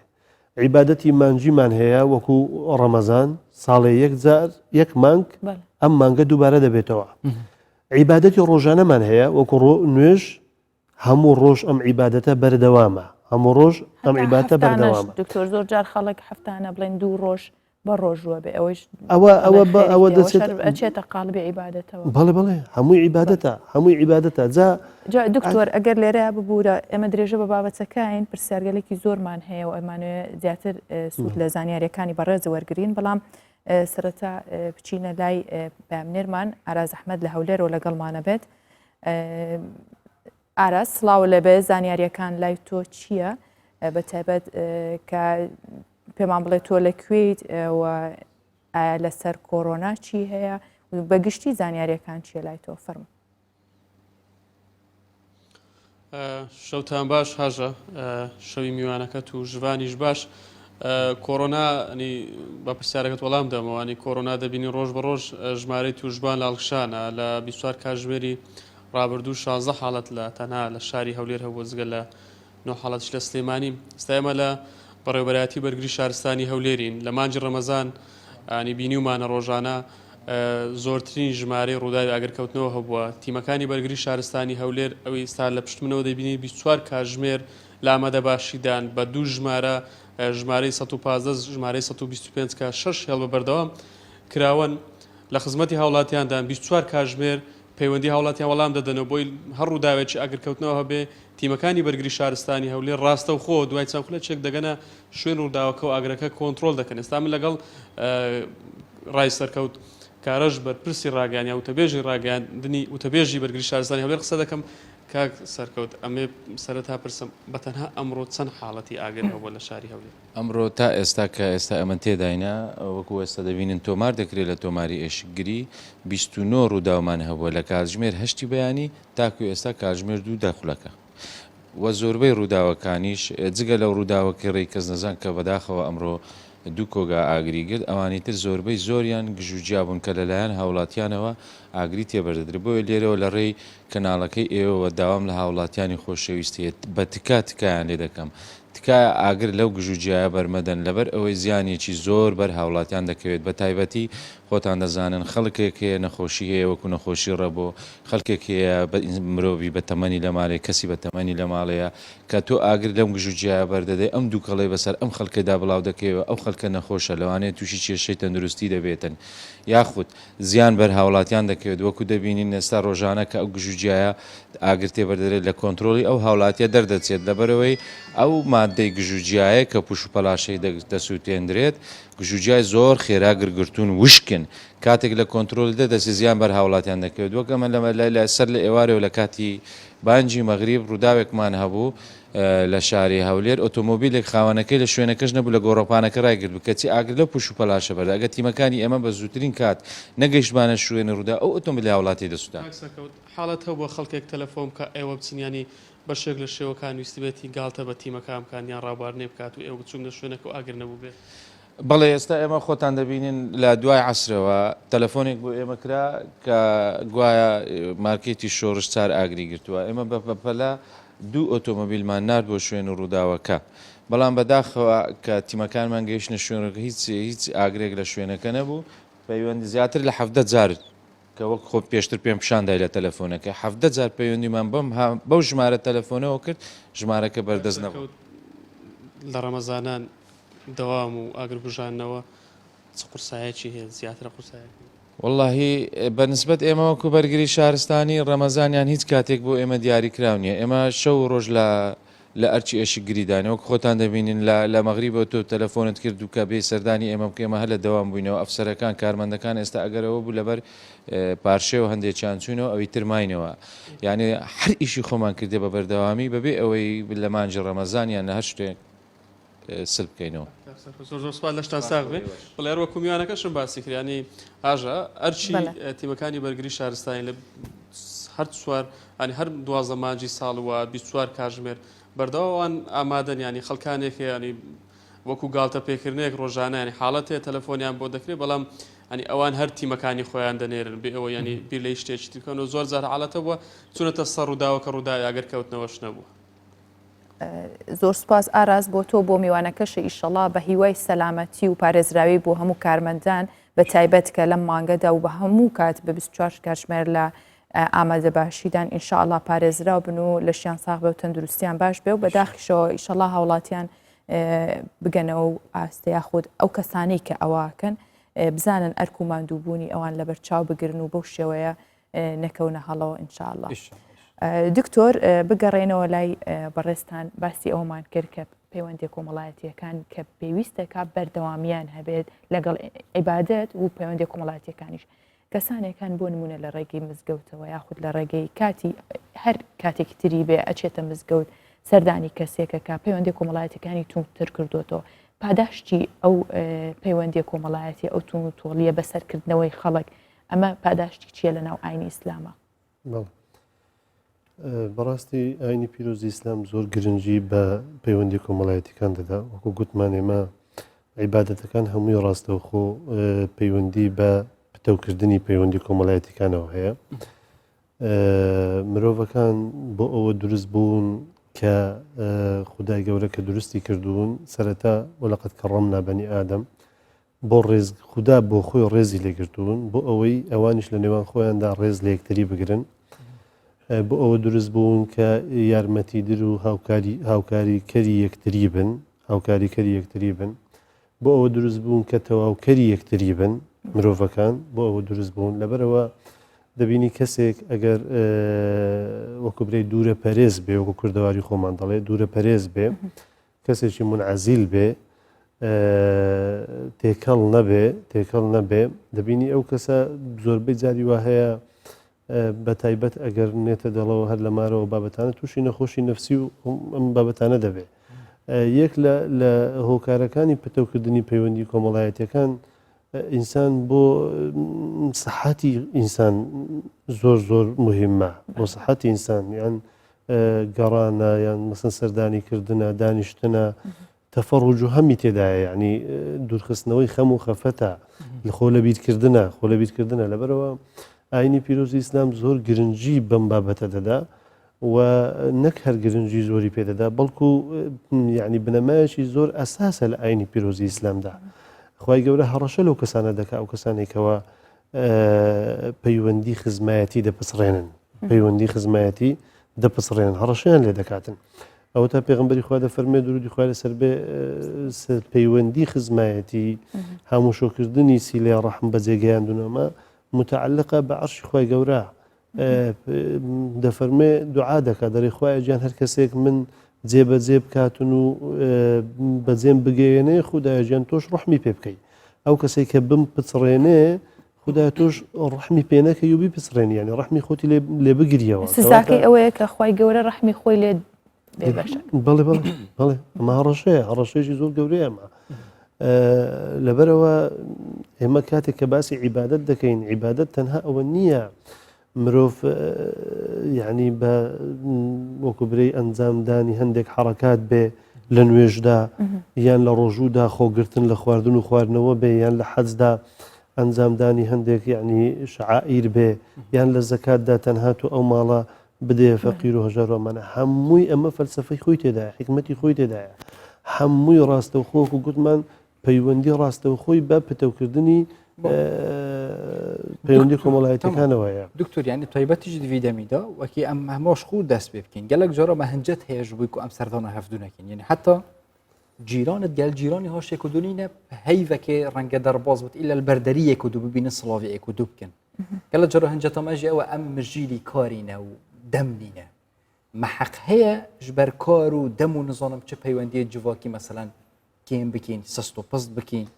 عیبادەتی مانجیمان هەیە وەکو ڕەمەزان ساڵێ یەک جار یەک مانگ ئەم مانگە دووبارە دەبێتەوە عیبادەتی ڕۆژانەمان هەیە وەکو نوێژ هەموو ڕۆژ ئەم عیبادەتە بەردەوامە هەموو ڕۆژ ئەم عیبادەتە بەردەوامە دکتۆر زۆر جار خەڵک هەفتانە بڵێن دوو ڕۆژ بە ڕۆژوە بێ ئەوە ئەچێتە قاڵبی عیبادەتەوە بەڵێ هەمووی عیبادەتە جا دکتۆر ئەگەر لێرە ببوورە ئێمە درێژە بە بابەتەکەین پرسیارگەلێکی زۆرمان هەیە و ئەمانوێ زیاتر سوود لە زانیاریەکانی بەڕێز وەرگین بەڵام سەرەتا بچینە لای پامنێرمان ئاراز ئەحمەد لە هەولێرەوە لەگەڵمانە بێت ئاراز سڵاو لەبێ زانیاریەکان لای تۆ چییە بەتایبەت کە پێمان بڵێ تۆ لەکوێیت ئایا لەسەر کۆڕۆنا چی هەیە بەگشتی زانیاریەکان چیە لای تۆ فەرمو شەوتان باش هاژە شەوی میوانەکەت و ژوانیش باش کۆڕۆنا بە پرسیارەکەت وەڵام دەمەوانی کۆڕۆنا دەبینی ڕۆژ بە ڕۆژ ژمارەی توژبان لە ئەڵکشانە لە 24 کاتژمێری ڕابردوو 16 حاڵەت لە تەنها لە شاری هەولێر هەبوو جگە لە 9 حاڵەتش لە سلێمانی ئێستا لە بەڕێوەبەرایەتی بەرگری شارستانی هەولێرین لە مانجی ڕەمەزان ئانی بینیومانە ڕۆژانە زۆرترین ژمارەی ڕووداوی ئاگرکەوتنەوە هەبووە تیمەکانی بەرگری شارستانی هەولێر ئەوەی ئێستا لە پشتمنەوە دەبینی 24 کاتژمێر لە ئامادە باشیدان بە دوو ژمارەی 115 ژمارەی 125 کە 6 هێڵ بە بەردەوام کراون لە خزمەتی هاوڵاتیاندان 24 کاتژمێر پەیوەندی هاوڵاتیان وەڵام دەدەنەوە بۆی هەر ڕووداوێکی ئاگرکەوتنەوە هەبێ تیمەکانی بەرگری شارستانی هەولێر ڕاستە و خۆ دوای چەند خولەکێک دەگەنە شوێن ڕووداوەکە و ئاگرەکە کۆنتترۆل دەکەن ئێستا من لەگەڵ ڕای سەرکەوت کارەش بەرپرسی ڕاگەیان وتەبێژی ڕاگەاندنی وتەبێژی بەرگری شارستانی هەولێر قسە دەکەم کاک سەرکەوت ئەمێ سەرەتا پرسم بەتەنها ئەمڕۆ چەند حاڵەتی ئاگر هەبووە لە شاری هەولێر ئەمڕۆ تا ئێستا کە ئێستا ئەمە تێداینە وەکو ئێستا دەبینن تۆمار دەکرێت لە تۆماری ئێشکگیری 29 ڕووداومان هەبووە لە کاتژمێر 8 بەیانی تاکو ئێستا کاتژمێر 2 داخولەکە وە زۆربەی ڕووداوەکانیش جگە لەو ڕووداوەکەی ڕێی کەس نەزان کە بەداخەوە ئەمڕۆ دوو کۆگا ئاگری گرت ئەوانی تر زۆربەی زۆریان گژوجیا بوون کە لەلایەن هاوڵاتیانەوە ئاگری تێبەردەدرێت بۆیە لێرەوە لە ڕێی کەناڵەکەی ئێوەوە داوام لە هاوڵاتیانی خۆشەویستیت بە تکایان لێ دەکەم تکایە ئاگر لەو گژوجیایە بەرمەدەن لەبەر ئەوەی زیانێکی زۆر بەر هاوڵاتیان دەکەوێت بە تایبەتی خۆتان دەزانن خەڵکێک هەیە نەخۆشی هەیە وەکو نەخۆشی ڕەبۆ خەڵکێک هەیە مرۆڤی بە تەمەنی لە ماڵێ کەسی بە تەمەنی لە ماڵەیە کە تۆ ئاگر لەم گژوجیایە بەردەدەی ئەم دووکەڵی بەسەر ئەم خەڵکەدا بڵاو دەکەوێت ئەو خەڵکە نەخۆشە لەوانەیە تووشی کێشەی تەندروستی دەبێتن یاخود زیان بەر هاوڵاتیان دەکەوێت وەکو دەبینین ئێستا ڕۆژانە کە ئەو گژوجیایە ئاگر تێبەردەدرێت لە کۆنتترۆلی ئەو هاوڵاتیە دەردەچێت لەبەرەوەی ئەو مادەی گژوجیایە کە پوش و پەلاشەی دەسووتێنرێت گژوجیای زۆر خێرا گرگرتون وشکن کاتێک لە کۆنتترۆلدا دەستی زیان بەر هاوڵاتیان دەکەوێت وەکەمە لە سەر لە ئێوارەوە لە کاتی بانجی مەغریب ڕووداوێکمان هەبوو لە شاری هەولێر ئۆتۆمۆبیلێک خاوەنەکەی لە شوێنەکەش نەبوو لە گۆڕۆپانەکە ڕایگرت بکەچی ئاگر لە پوش و پەلاشە بەردا ئەگە تیمەکانی ئێمە بە زووترین کات نەگەیشتمانە شوێنە ڕوودا ئەو ئۆتۆمبیل هاوڵاتی دەسوودا حاڵەت هەبووە خەڵکێک تەلەفۆن کە ئێوە بچینیانی بەشێک لە شێوەکان ویستبێتی گاڵتە بە تیمەکانیان ڕابواردنێ بکات و ئێوە بچوون لە شوێنەکە و ئاگر نەبوو بێت بەڵێ ئێستا ئێمە خۆتان دەبینین لە دوای عەسرەوە تەلەفۆنێک بۆ ئێمە کرا کە گوایە مارکێتی شۆڕش چار ئاگری گرتووە ئێمە بەپەلا دوو ئۆتۆمۆبیلمان نرد بۆ شوێن و ڕووداوەکە بەڵام بەداخەوە کە تیمەکانمان گەیشتە شوێنەکە هیچ ئاگرێک لە شوێنەکە نەبوو پەیوەندی زیاتر لە 70 جار کە وەک خۆ پێشتر پێم پیشاندای لە تەلەفۆنەکە 70 جار پەیوەندیمان بەو ژمارە تەلەفۆنەوە کرد ژمارەکە بەردەست نەبوو لە ڕەمەزانان دەوام و ئاگربژانەوە چ قورسایەکی هەیە زیاترە قورسایەکی واللهی بەنسبەت ئێمە وەکو بەرگری شارستانی ڕەمەزانیان هیچ کاتێک بۆ ئێمە دیاری کراونیە ئێمە شەو ڕۆژ لە ئەرچی ئەشی گریدانەوە خۆتان دەبینین لە مەغریبەوە تۆ تەلەفۆنت کرد و کە بێ سەردانی ئێمە بکەمە هە لە دەوام بووینەوە ئەفسەرەکان کارمەندەکان ئێستا ئەگەرەوە بوو لەبەر پارشێ و هەندێکیان چوونەوە ئەوی ترماینەوە یعنی هەر ئیشی خۆمان کردێ بە بەردەوامی بەبێ ئەوەی لە مانجی ڕەمەزانیان لە هەر شتێک سل بکەینەوە زۆر سوال لە شتان ساغ بێ بڵێ وەکو میوانەکەشم باسی کردیانی ئاژە ئەرچی تیمەکانی بەرگری شارستانی لە هەر سوار ینی هەر دوازە مانجی ساڵوە 24 کاتژمێر بەردەوان ئامادەن ینی خەڵکانێک ینی وەکو گاڵتە پێکردنێک ڕۆژانە ینی حاڵەت هەیە تەلەفۆنیان بۆ دەکرێت بەڵام ینی ئەوان هەر تیمەکانی خۆیان دەنێرن بێ ئەوە ینی بیر لە شتێکی ترکەن و زۆر جار حاڵەتە بووە چونەتە سەر ڕووداوە کە ڕووداوی ئەگەر کەوتنەوەش نەبووە. زۆر سپاس ئاراز بۆ تۆ بۆ میوانەکەشە ئیشەڵا بە هیوای سەلامەتی و پارێزراوی بۆ هەموو کارمەندان بە تایبەت کە لەم مانگەدا و بە هەموو کات بە 24 کاتژمێر لە ئامادە باشیدان ئینشاءڵڵا پارێزراو بن و لەشیان ساغ بێ و تەندروستیان باش بێ و بەداخیشەوە ئیشەڵا هاوڵاتیان بگەنەوە و ئاستەیە خۆت ئەو کەسانەی کە ئەواکەن بزانن ئەرک و ماندووبوونی ئەوان لە بەرچاو بگرن و بەو شێوەیە نەکەونە هەڵەوە ئینشاءڵڵا. دکتۆر بگەڕێنەوە لای بەڕێستان باسی ئەومان کرد کە پەیوەندی کۆمەڵایەتیەکان کە پێویستەکە بەردەوامیان هەبێت لەگەڵ عیبادەت و پەیوەندی کۆمەڵایەتیەکانیش کەسانێکان بۆ نمونە لە ڕێگەی مزگەوتەوە یاخود لە ڕێگەی کاتی هەر کاتێکی تری بێ ئەچێتە مزگەوت سەردانی کەسێکەکە پەیوەندی کۆمەڵایەتەکانی تونتر کردوتەوە پاداشتی ئەو پەیوەندی کۆمەڵایەتی ئەو تون و تۆڵیە بەسەرکردنەوەی خەڵک ئەمە پاداشتی چیە لە ناو ئاینی ئیسلامە؟ بەڕاستی ئاینی پیرۆزی ئیسلام زۆر گرنگی بە پەیوەندی کۆمەڵایەتیەکان دەدا وەکو گوتمان ئێمە عیبادەتەکان هەمووی ڕاستەوخۆ پەیوەندی بە پتەوکردنی پەیوەندی کۆمەڵایەتیەکانەوە هەیە مرۆڤەکان بۆ ئەوە دروست بوون کە خودای گەورە کە دروستی کردوون سەرەتا وەلەقەد کەڕەمنا بەنی ئادەم بۆ ڕێز خوددا بۆ خۆی ڕێزی لێگرتوون بۆ ئەوەی ئەوانیش لە نێوان خۆیاندا ڕێز لە یەکتری بگرن بۆ ئەوە دروست بوون کە یارمەتیدر و هاوکاریکەری یەکتری بن هاوکاریکەری یەکتری بن بۆ ئەوە دروست بوون کە تەواوکەری یەکتری بن مرۆڤەکان بۆ ئەوە دروست بوون لەبەرەوە دەبینی کەسێک ئەگەر وەکو برێ دوورە پەرێز بێ وەکو کوردەواری خۆمان دەڵێ دوورە پەرێز بێ کەسێکی منعەزیل بێ تێکەڵ نەبێ دەبینی ئەو کەسە زۆربەی جاری وا هەیە بە تایبەت ئەگەر نێتە دەڵەوە هەر لە مارەوە بابەتانە تووشی نەخۆشی نەفسی و ئەم بابەتانە دەبێ یەک لە هۆکارەکانی پتەوکردنی پەیوەندی کۆمەڵایەتیەکان ئینسان بۆ سەحەتی ئینسان زۆر مهمە بۆ سەحەتی ئینسان یان گەڕانە یان مەسەن سەردانیکردنە دانیشتنە تەفەڕوج و هەمی تێدایە یعنی دوورخستنەوەی خەم و خەفەتە خۆ لە بیرکردنە لەبەرەوە ئاینی پیرۆزی ئیسلام زۆر گرنگی بەم بابەتە دەدا و نەک هەر گرنگی زۆری پێدەدا بەڵکو یعنی بنەمایەکی زۆر ئەساسە لە ئاینی پیرۆزی ئیسلامدا خی گەورە هەڕەشە لەو کەسانە دەکا ئەو کەسانێکەوە پەیوەندی خزمایەتی دەپسڕێنن پەیوەندی خزمایەتی دەپسڕێنن هەڕەشیان لێ دەکاتن ئەوە تا پێغمبەری خوا دەفەرمێ درودی خوا لەسەر بێ پەیوەندی خزمایەتی هاموشۆکردنی سیلێ ڕەحم بە جێگەیاندونەمە متعلقە بە عەرشی خی گەورە دەفەرمێ دوعا دەکات دەڵێ خوایە گیان هەر کەسێک من جێبەجێ بکاتن و بەجێم بگەێنێ خوددایە گیان تۆش ڕەحمی پێ بکەیت ئەو کەسێک کە بم پچڕێنێ خوددای تۆش ڕەحمی پێ نەکەی و بیپسڕێنی یانی ڕەحمی خۆتی لێ بگریەوە سزاکەی ئەوەیە کە خی گەورە ڕەحمی خۆی لێ بەڵێ ئەمە هەڕەشەیەکی زۆر گەورەیە ئەمە لەبەرەوە ئێمە کاتێک کە باسی عیبادەت دەکەین عیبادەت تەنها ئەوە نییە مرۆڤ یعنی بە وەکو برەی ئەنجامدانی هەندێک حەڕەکات بێ لە نوێژدا یان لە ڕۆژوودا خۆگرتن لە خواردن و خواردنەوە بێ یان لە حەجدا ئەنجامدانی هەندێک یعنی شعائیر بێ یان لە زەکاتدا تەنها تو ئەو ماڵە بدێ فەقیر و هەژارۆمانە هەمووی ئەمە فەلسفەی خۆی تێدایە حکمەتی خۆی تێدایە هەمووی ڕاستەوخۆ و گوتمان پەیوەندی ڕاستەوخۆی بە پتەوکردنی پەیوەندی کۆمەڵایەتەکانەوەیە دکتۆر یانی تایبەتیش دوی دەمیدا وەکی ئەم هەمۆش خوو دەست پێ بکەین گەلک جۆرە مە هەنجەت هەیەش بووی و ئەم سەردانە هەفتونەکەین یعنی حتا جیرانت گەل جیرانی هاشێک و دونینە هەیڤەکێ ڕەنگە دەرباز بێت ئیلا البەردەریەک و دوو ببینە سڵاویەک و دوو بکەن گەلە جڕە هەنجەتەمەژی ئەوە ئەم مژیلی کارینە و دەمنینە مەحەق هەیە ji ber کار و دەم و نزانم چه پەیوەندیە جوواکی مەسەلەن کێم بکەین سەست و پست بکەین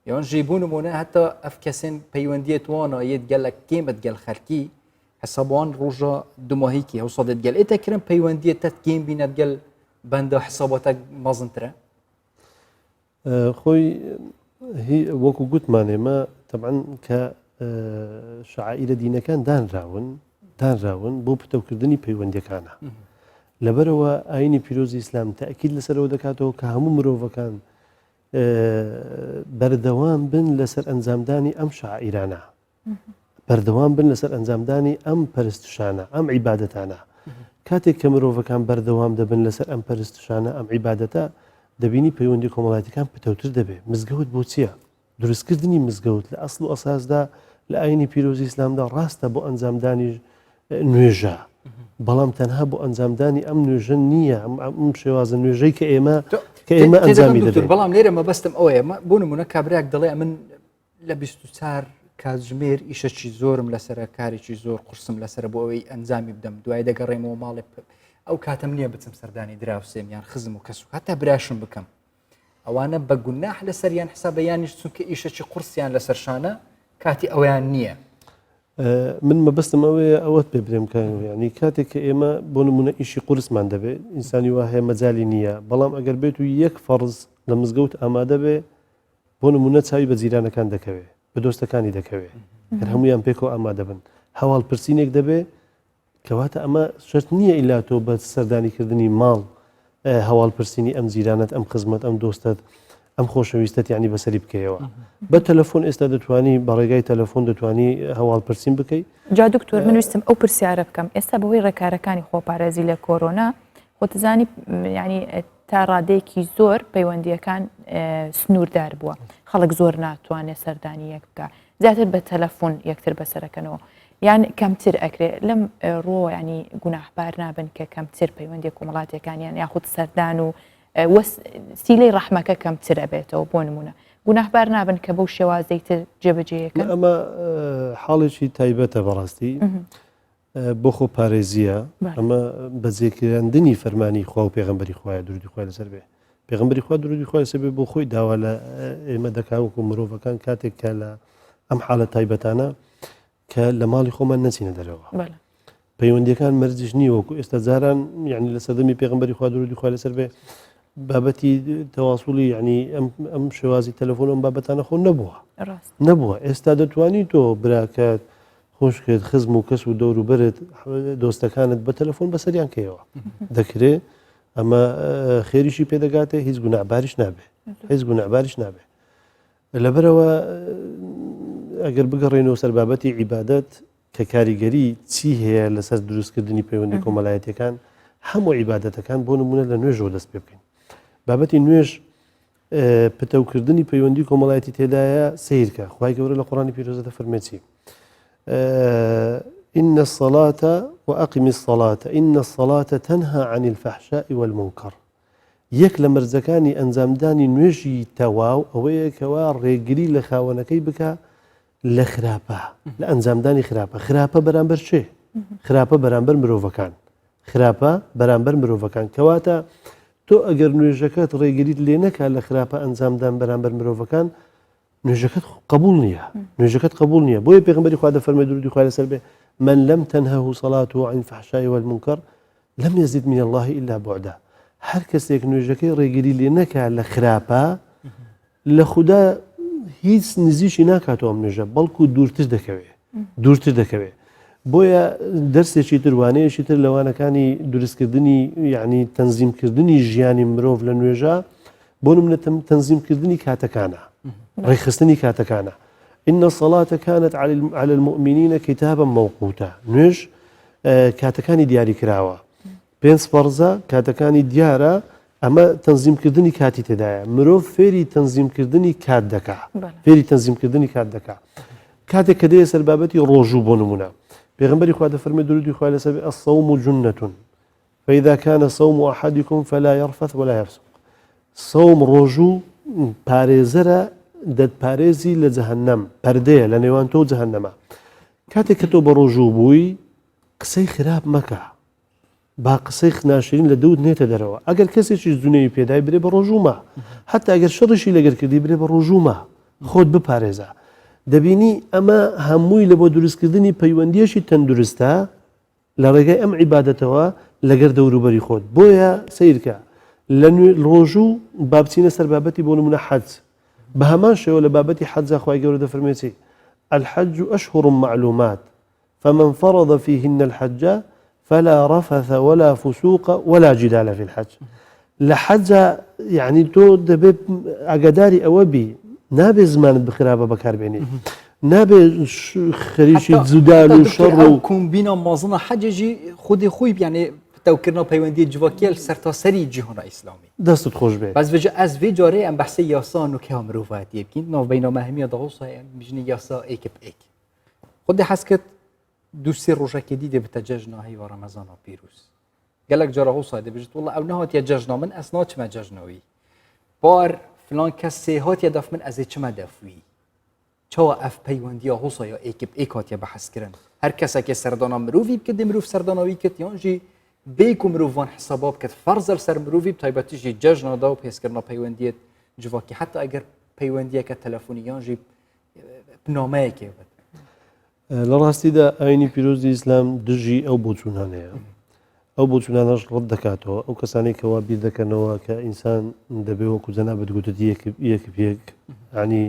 یان ژێبوونمونە هەتا ئەف کەسێن پەیوەندیە توانایەت گەلک کێمت گەل خەلکی حسابان ڕۆژە دوماهیکی هەوسادت گەل ئێتەکردن پەیوەندیە تەت کێم بینەت گەل بەندە حساباتە مازنترە خۆی وەکو گوتمانێمە طبعاً کە شعائرە دینەکان دانراون بۆ پتەوکردنی پەیوەندیەکانە لەبەرەوە ئاینی پیرۆزی ئیسلام تاکید لەسەرەوە دەکاتەوە کە هەموو مرۆڤەکان بەردەوام بن لەسەر ئەنجامدانی ئەم شعائرانە بەردەوام بن لەسەر ئەنجامدانی ئەم پەرستشانە ئەم عیبادەتانە کاتێک کە مرۆڤەکان بەردەوام دەبن لەسەر ئەم پەرستشانە ئەم عیبادەتە دەبینی پەیوەندی کۆمەڵایەتەکان پتەوتر دەبێت مزگەوت بۆ چییە دروستکردنی مزگەوت لە ئەسڵ و ئەساسدا لە ئاینی پیرۆزی ئیسلامدا ڕاستە بۆ ئەنجامدانی نوێژە بەڵام تەنها بۆ ئەنجامدانی ئەم نوێژە نییە ئەم شێوازە نوێژەی کە ئێمە ئەنجامی دەدەین بەڵام لێرە مەبەستم ئەوەیە بۆ نمونە کابراک دەڵێ من لە 24 کاتژمێر ئیشەکی زۆرم لەسرە کارێکی زۆر قورسم لەسرە بۆ ئەوەی ئەنجامی بدەم دوای دەگەڕێمەوە ماڵێ ئەو کاتەم نییە بچم سەردانی دراوسێم یان خزم و کەس و هەتا براشم بکەم ئەوانە بە گوناح لەسەریان حسابە یانیش چونکە ئیشەکی قورسیان لەسەرشانە کاتی ئەویان نییە من مەبەستم ئەوەیە ئەوەت پێ برێم کار ینی کاتێک کە ئێمە بۆ نمونە ئیشی قورسمان دەبێت ئینسانی وا هەیە مەجای نییە بەڵام ئەگەر بێت و یەک فەرز لە مزگەوت ئامادە بێ بۆ نمونە چاوی بە جیرانەکان دەکەوێت بە دۆستەکانی دەکەوێت هەر هەمویان پێکەوە ئامادە بن هەواڵ پرسینێک دەبێت کەواتە ئەمە شەرت نییە ئیلا تۆ بە سەردانیکردنی ماڵ هەواڵ پرسینی ئەم جیرانت ئەم خزمەت ئەم دۆستت ئەم خۆشەویستت یعنی بەسەری بکەیەوە بە تەلەفۆن ئێستا دەتوانی بە ڕێگای تەلەفۆن دەتوانی هەواڵ پرسین بکەیت جا دکتۆر من ویستم ئەو پرسیارە بکەم ئێستا بەهۆی ڕێکارەکانی خۆپارێزی لە کۆرۆنا خۆتزانی ینی تا ڕادەیەکی زۆر پەیوەندیەکان سنووردار بووە خەڵک زۆر ناتوانێت سەردانی یەک بکە زیاتر بە تەلەفۆن یەکتر بەسەرەکەنەوە یان کەمتر ئەکرێت لەم ڕۆ ینی گوناحبار نابن کە کەمتر پەیوەندی کۆمەڵاتەکانیان یاخود سەردان و سیلەی ڕەحمەکە کەمتر ئەبێتەوە بۆ نمونە گوناحبار نابن کە بەو شێوازەی تر جێبەجێیەکە ئەمە حاڵێکی تایبەتە بەڕاستی بۆ خۆ پارێزیە ئەمە بەجێکراندنی فەرمانی خوا و پێغەمبەری خوایە درودی خوای لەسەر بێ پێغەمبەری خوا درودی خوای لەسەر بێ بۆ خۆی داوا لە ئێمە دەکاوەکو مرۆڤەکان کاتێک کە لە ئەم حاڵە تایبەتانە کە لە ماڵی خۆمان نەچینە دەرەوە پەیوەندیەکان مەرجش نییە وەکو ئێستا جاران یعنی لە سەردەمی پێغەمبەری خوا درودی خوای لەسەر بێ بابەتی تەواصولی ینی ئەم شێوازی تەلەفۆن ئەم بابەتانە خۆ نەبووە ئێستا دەتوانی تۆ براکەت خۆشکێت خزم و کەس و دەور و بەرت دۆستەکانت بە تەلەفۆن بەسەریان کەیەوە دەکرێت ئەمە خێریشی پێدەگاتێ هیچ گوناحباریش نابێ هیچ گوناحباریش نابێ لەبەرەوە ئەگەر بگەڕێنەوە سەر بابەتی عیبادەت کە کاریگەری چی هەیە لەسەر دروستکردنی پەیوەندی کۆمەڵایەتیەکان هەموو عیبادەتەکان بۆ نمونە لە نوێژەوە دەست پێ بکەین بابەتی نوێژ پتەوکردنی پەیوەندی کۆمەڵایەتی تێدایە سیرکە خوای گەورە لە قوڕانی پیرۆزەتە فەرمێتی إن الصلاة وأقم الصلاة إن الصلاة تنهى عن الفحشاء والمنكر یەک لە مەرجەکانی ئەنجامدانی نوێژی تەواو ئەوەیە کەوا ڕێگری لە خاوەنەکەی بکە لە خراپە لە ئەنجامدانی خراپە بەرامبەر چێ خراپە بەرامبەر مرۆڤەکان خراپە بەرامبەر مرۆڤەکان کەواتە تۆ ئەگەر نوێژەکەت ڕێگریت لێ نەکات لە خراپە ئەنجامدان بەرامبەر مرۆڤەکان نوێژەکەت قبول نییە نوێژەکەت قبول نییە بۆیە پێغەمبەری خوا دەفەرمێ درودی خوای لەسەر بێ من لم تنهه صلاته عن الفحشاء والمنكر لم يزد من الله إلا بعدا هەر کەسێک نوێژەکەی ڕێگری لێ نەکات لە خراپە لە خوددا هیچ نزیشی ناکاتەوە ئەم نوێژە بەڵکو دوورتر دەکەوێت بۆیە دەرسێکی تروانەیەشی تر لەوانەکانی دروستکردنی یعنی تەنزیمکردنی ژیانی مرۆڤ لە نوێژە بۆ نمونە تەنزیمکردنی کاتەکانە ڕێخستنی کاتەکانە إن الصلاة كانت على المؤمنين كتابا موقوتا نوێژ کاتەکانی دیاری کراوە پێنج فەرزە کاتەکانی دیارە ئەمە تەنزیمکردنی کاتی تێدایە مرۆڤ فێری تەنزیمکردنی کات دەکا کاتێک کە دەیە سەر بابەتی ڕۆژوو بۆ نمونە پێغەمبەری خوا دەفەرمێ درودی خوای لەسەر بێ الصوم جنة فإذا كان صوم أحدكم فلا يرفث ولا يفسق سەوم ڕۆژوو پارێزەرە دەتپارێزی لە جەهەنەم پەردەیە لە نێوان تۆ جەهەنەمە کاتێک کە تۆ بە ڕۆژوو بووی قسەی خراپ مەکە با قسەی ناشرین لە دەوت نێتە دەرەوە ئەگەر کەسێکی زونەی پێدای برێ بە ڕۆژوومە حتا ئەگەر شەڕشی لەگەر کردی برێ بە ڕۆژوومە خۆت بپارێزە دەبینی ئەمە هەمووی لە بۆ دروستکردنی پەیوەندیەشی تەندروستە لە ڕێگای ئەم عیبادەتەوە لەگەر دەوروبەری خۆت بۆیە سیرکە لە ڕۆژوو بابچینە سەر بابەتی بۆ نمونە حەج بە هەمان شێوە لە بابەتی حەجا خوای گەورە دەفەرمێتی الحج أشهر معلومات فمن فرض فيهن الحج فلا رفث ولا فسوق ولا جدال في الحج لحج يعني تو دەبێت ئاگاداری ئەوە بی نابێ زمانت بخرابە بەکاربێنی نابێ خەریکی جودال و شەڕ و کومبینە مازنە حەجێژی خودی خۆی بیانێ تەوکردنەوە پەیوەندی جوواکیل سەرتاسەری جیهۆنە ئیسلامی دەستت خۆش بێت بەس بێژە ئەس vê carê em behsê yasan û keha mirovatiye bikîn navbeyna hemiya daxosa em bijînî yasa êkip êk xwe hez kir du sê rojekê dî dê bite cejna heyva Remezana pîrûz gelek cara hosa dibijit walla ew nehatiye cejna min ez naçime cejna wî bar filan kes sê hatiye def min ez ê çime def wî çawa ev peywendiya hosa ya êkip êk hatiye behezkirin her kesekê serdana mirovî bikirdi mirov serdana wî kir yan jî bêk û mirovan hesaba bikir ferzel ser mirovî bi taybetî jî cejna da û pêskirina peywendiyê civakî heta eger peywendiyeke telefonî yan jî nameyekê be لە ڕاستیدا ئاینی پیرۆزی ئیسلام دژی ئەو بۆچوونانەیە ئەو بۆچوونانەش ڕەت دەکاتەوە ئەو کەسانەی کەوا بیر دەکەنەوە کە ئینسان دەبێ وەکو جەنابەت گوتت یەک ینی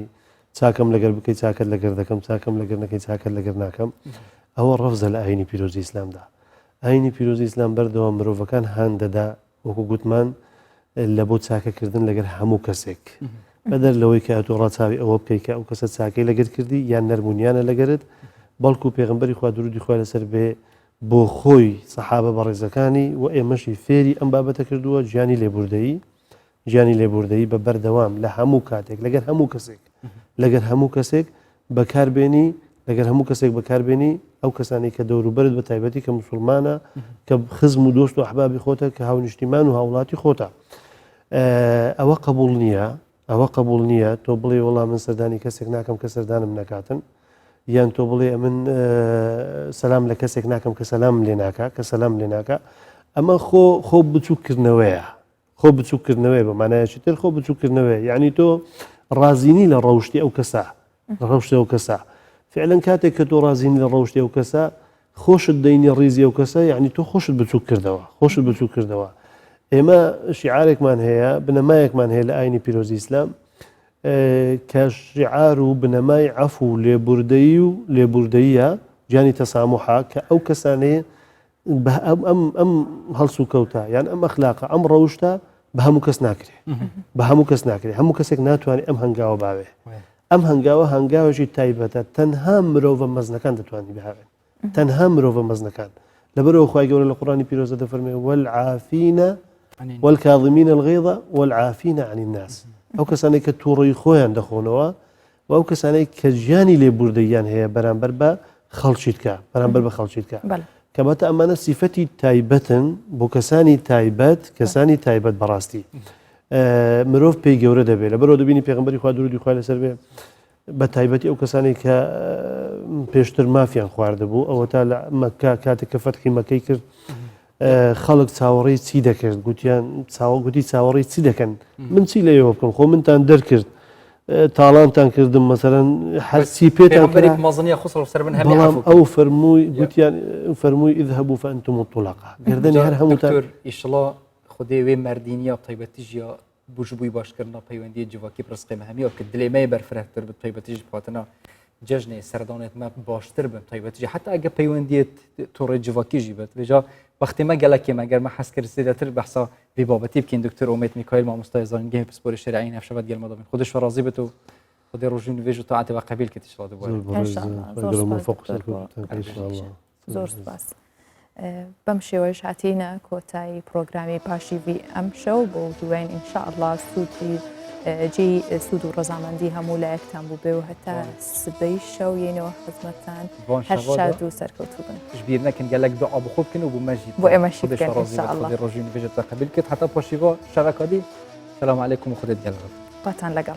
چاکەم لەگەر بکەیت چاکت لەگەر دەکەم چاکەم لەگەر نەکەی چاکت لەگەر ناکەم ئەوە ڕەفزە لە ئاینی پیرۆزی ئیسلامدا ئاینی پیرۆزی ئیسلام بەردەوام مرۆڤەکان هان دەدا وەکو گوتمان لە بۆ چاکەکردن لەگەر هەموو کەسێک بەدەر لەوەی کە ئەتۆ ڕاچاوی ئەوە بکەیت کە ئەو کەسە چاکەی لەگەر کردی یان نەرمونیانە لەگەرت بەڵکو پێغمبەری خوا درودی خوا لەسەر بێ بۆ خۆی سەحابە بەڕێزەکانی و ئێمەشی فێری ئەم بابەتە کردووە ژیانی لێبوردەیی بە بەردەوام لە هەموو کاتێک لەگەر هەموو کەسێک بەکاربێنی لەگەر هەموو کەسێک بەکاربێنی ئەو کەسانی کە دەوروبەرت بە تایبەتی کە موسڵمانە کە خزم و دۆست و ئەحبابی خۆتە کە هاونیشتیمان و هاوڵاتی خۆتە ئەوە قبول نییە تۆ بڵێ وەڵام من سەردانی کەسێک ناکەم کە سەردانم نەکاتن یان تۆ بڵێ من سەلام لە کەسێک ناکەم کە سەلام لێ ناکە ئەمە خۆ بچووکردنەوەی بە مانایەکی تر خۆ بچووکردنەوەی یعنی تۆ ڕازینی لە ڕەوشتی ئەو کەسە فعلەن کاتێک کە تۆ ڕازینی لە ڕەوشتی ئەو کەسە خۆشت دەینی ڕیزی ئەو کەسە یعنی تۆ خۆشت بچووک کردەوە ئێمە شیعارێکمان هەیە بنەمایەکمان هەیە لە ئاینی پیرۆزی ئیسلام کە شیعار و بنەمای عەفو و لێبوردەییە جانی تەساموحا کە ئەو کەسانەیە ئەم هەڵس و کەوتە یان ئەم ئەخلاقە ئەم ڕەوشتە بە هەموو کەس ناکرێت هەموو کەسێک ناتوانێت ئەم هەنگاوە باوێ ئەم هەنگاوەژی تایبەتە تەنها مرۆڤە مەزنەکان دەتوانانی بهاوێن تەنها مرۆڤە مەزنەکان لەبەرەوە خوای گەورە لە قورآنی پیرۆزە دەفەرمێ والعافینە والكاظمين الغيظ والعافين عن الناس ئەو کەسانەی کە تووڕی خۆیان دەخۆنەوە و ئەو کەسانەی کە ژیانی لێبوردەیان هەیە بەرامبەر بە خەڵکیت کە کەباتە ئەمانە سیفەتی تایبەتن بۆ کەسانی تایبەت بەڕاستی مرۆڤ پێی گەورە دەبێت لەبەرەوە دەبینی پێغمبەری خوا درودی خوا لەسەر بێ بە تایبەتی ئەو کەسانی کە پێشتر مافیان خواردەبوو ئەوە تا لە مەککە کاتێک کە فەتحی مەکەی کرد خەڵک چاوەڕێی چی دەکرد گوتی چاوەڕێی چی دەکەن من چی لەوێ بکەم خۆ منتان دەرکرد تاڵانتان کردم مەسەرەن هەرچی پێتان بەڵام ئەو فەرمووی اذهبوا فأنتم الطلقاء گردنی هەر هەمووتان ئیشڵا خودێ وێ مردینیە تایبەتیژە بوژبووی باشکردنا پەیوەندی جوواکی پرسقی مەهەمیە کە دلێمەی بەرفرەتتر بە تایبەتیژ باتنە جژنێ سەردانێت مە باشتر بم تایبەتیژی حتا ئەگە پەیوەندیت تۆڕێ جوواکیژی بێت بێجا وەختێمە گەلەکێمە گەرمە حەسکردێتتر بەحسا بێبابەتی بکەین دکتۆر ئۆمێد میکایل مامۆستای زانینگەی پسپۆری شەرعی نەفشەوەت گەلمە دەبین خودش ڕازی بێت و خودی ڕۆژی نوێژ و تاعاتێ بە قەبیل کە تیشڵات زۆر سپاس بەم شێوەش هاتیینە کۆتایی پرۆگرامی پاشیوی ئەم شەو بۆ دوێن ئینشاءالله جێی سوود و ڕەزامەندی هەموو لایەکتان بوو بێ و هەتا سبەی شەو یێنەوە خزمەتتان هەر شاد و سەرکەوتوو بن بیر نەکەن گەلک دعا بخۆ بکەن و بۆ مەژی بۆ ئێمەشی بکەن ئینشاءالله ڕۆژی نوێژت بە قەبیل کرد هەتا پاشیوە شەڕەکادی السلام عليكم وخذ الدلغة خواتان لەگەڵ.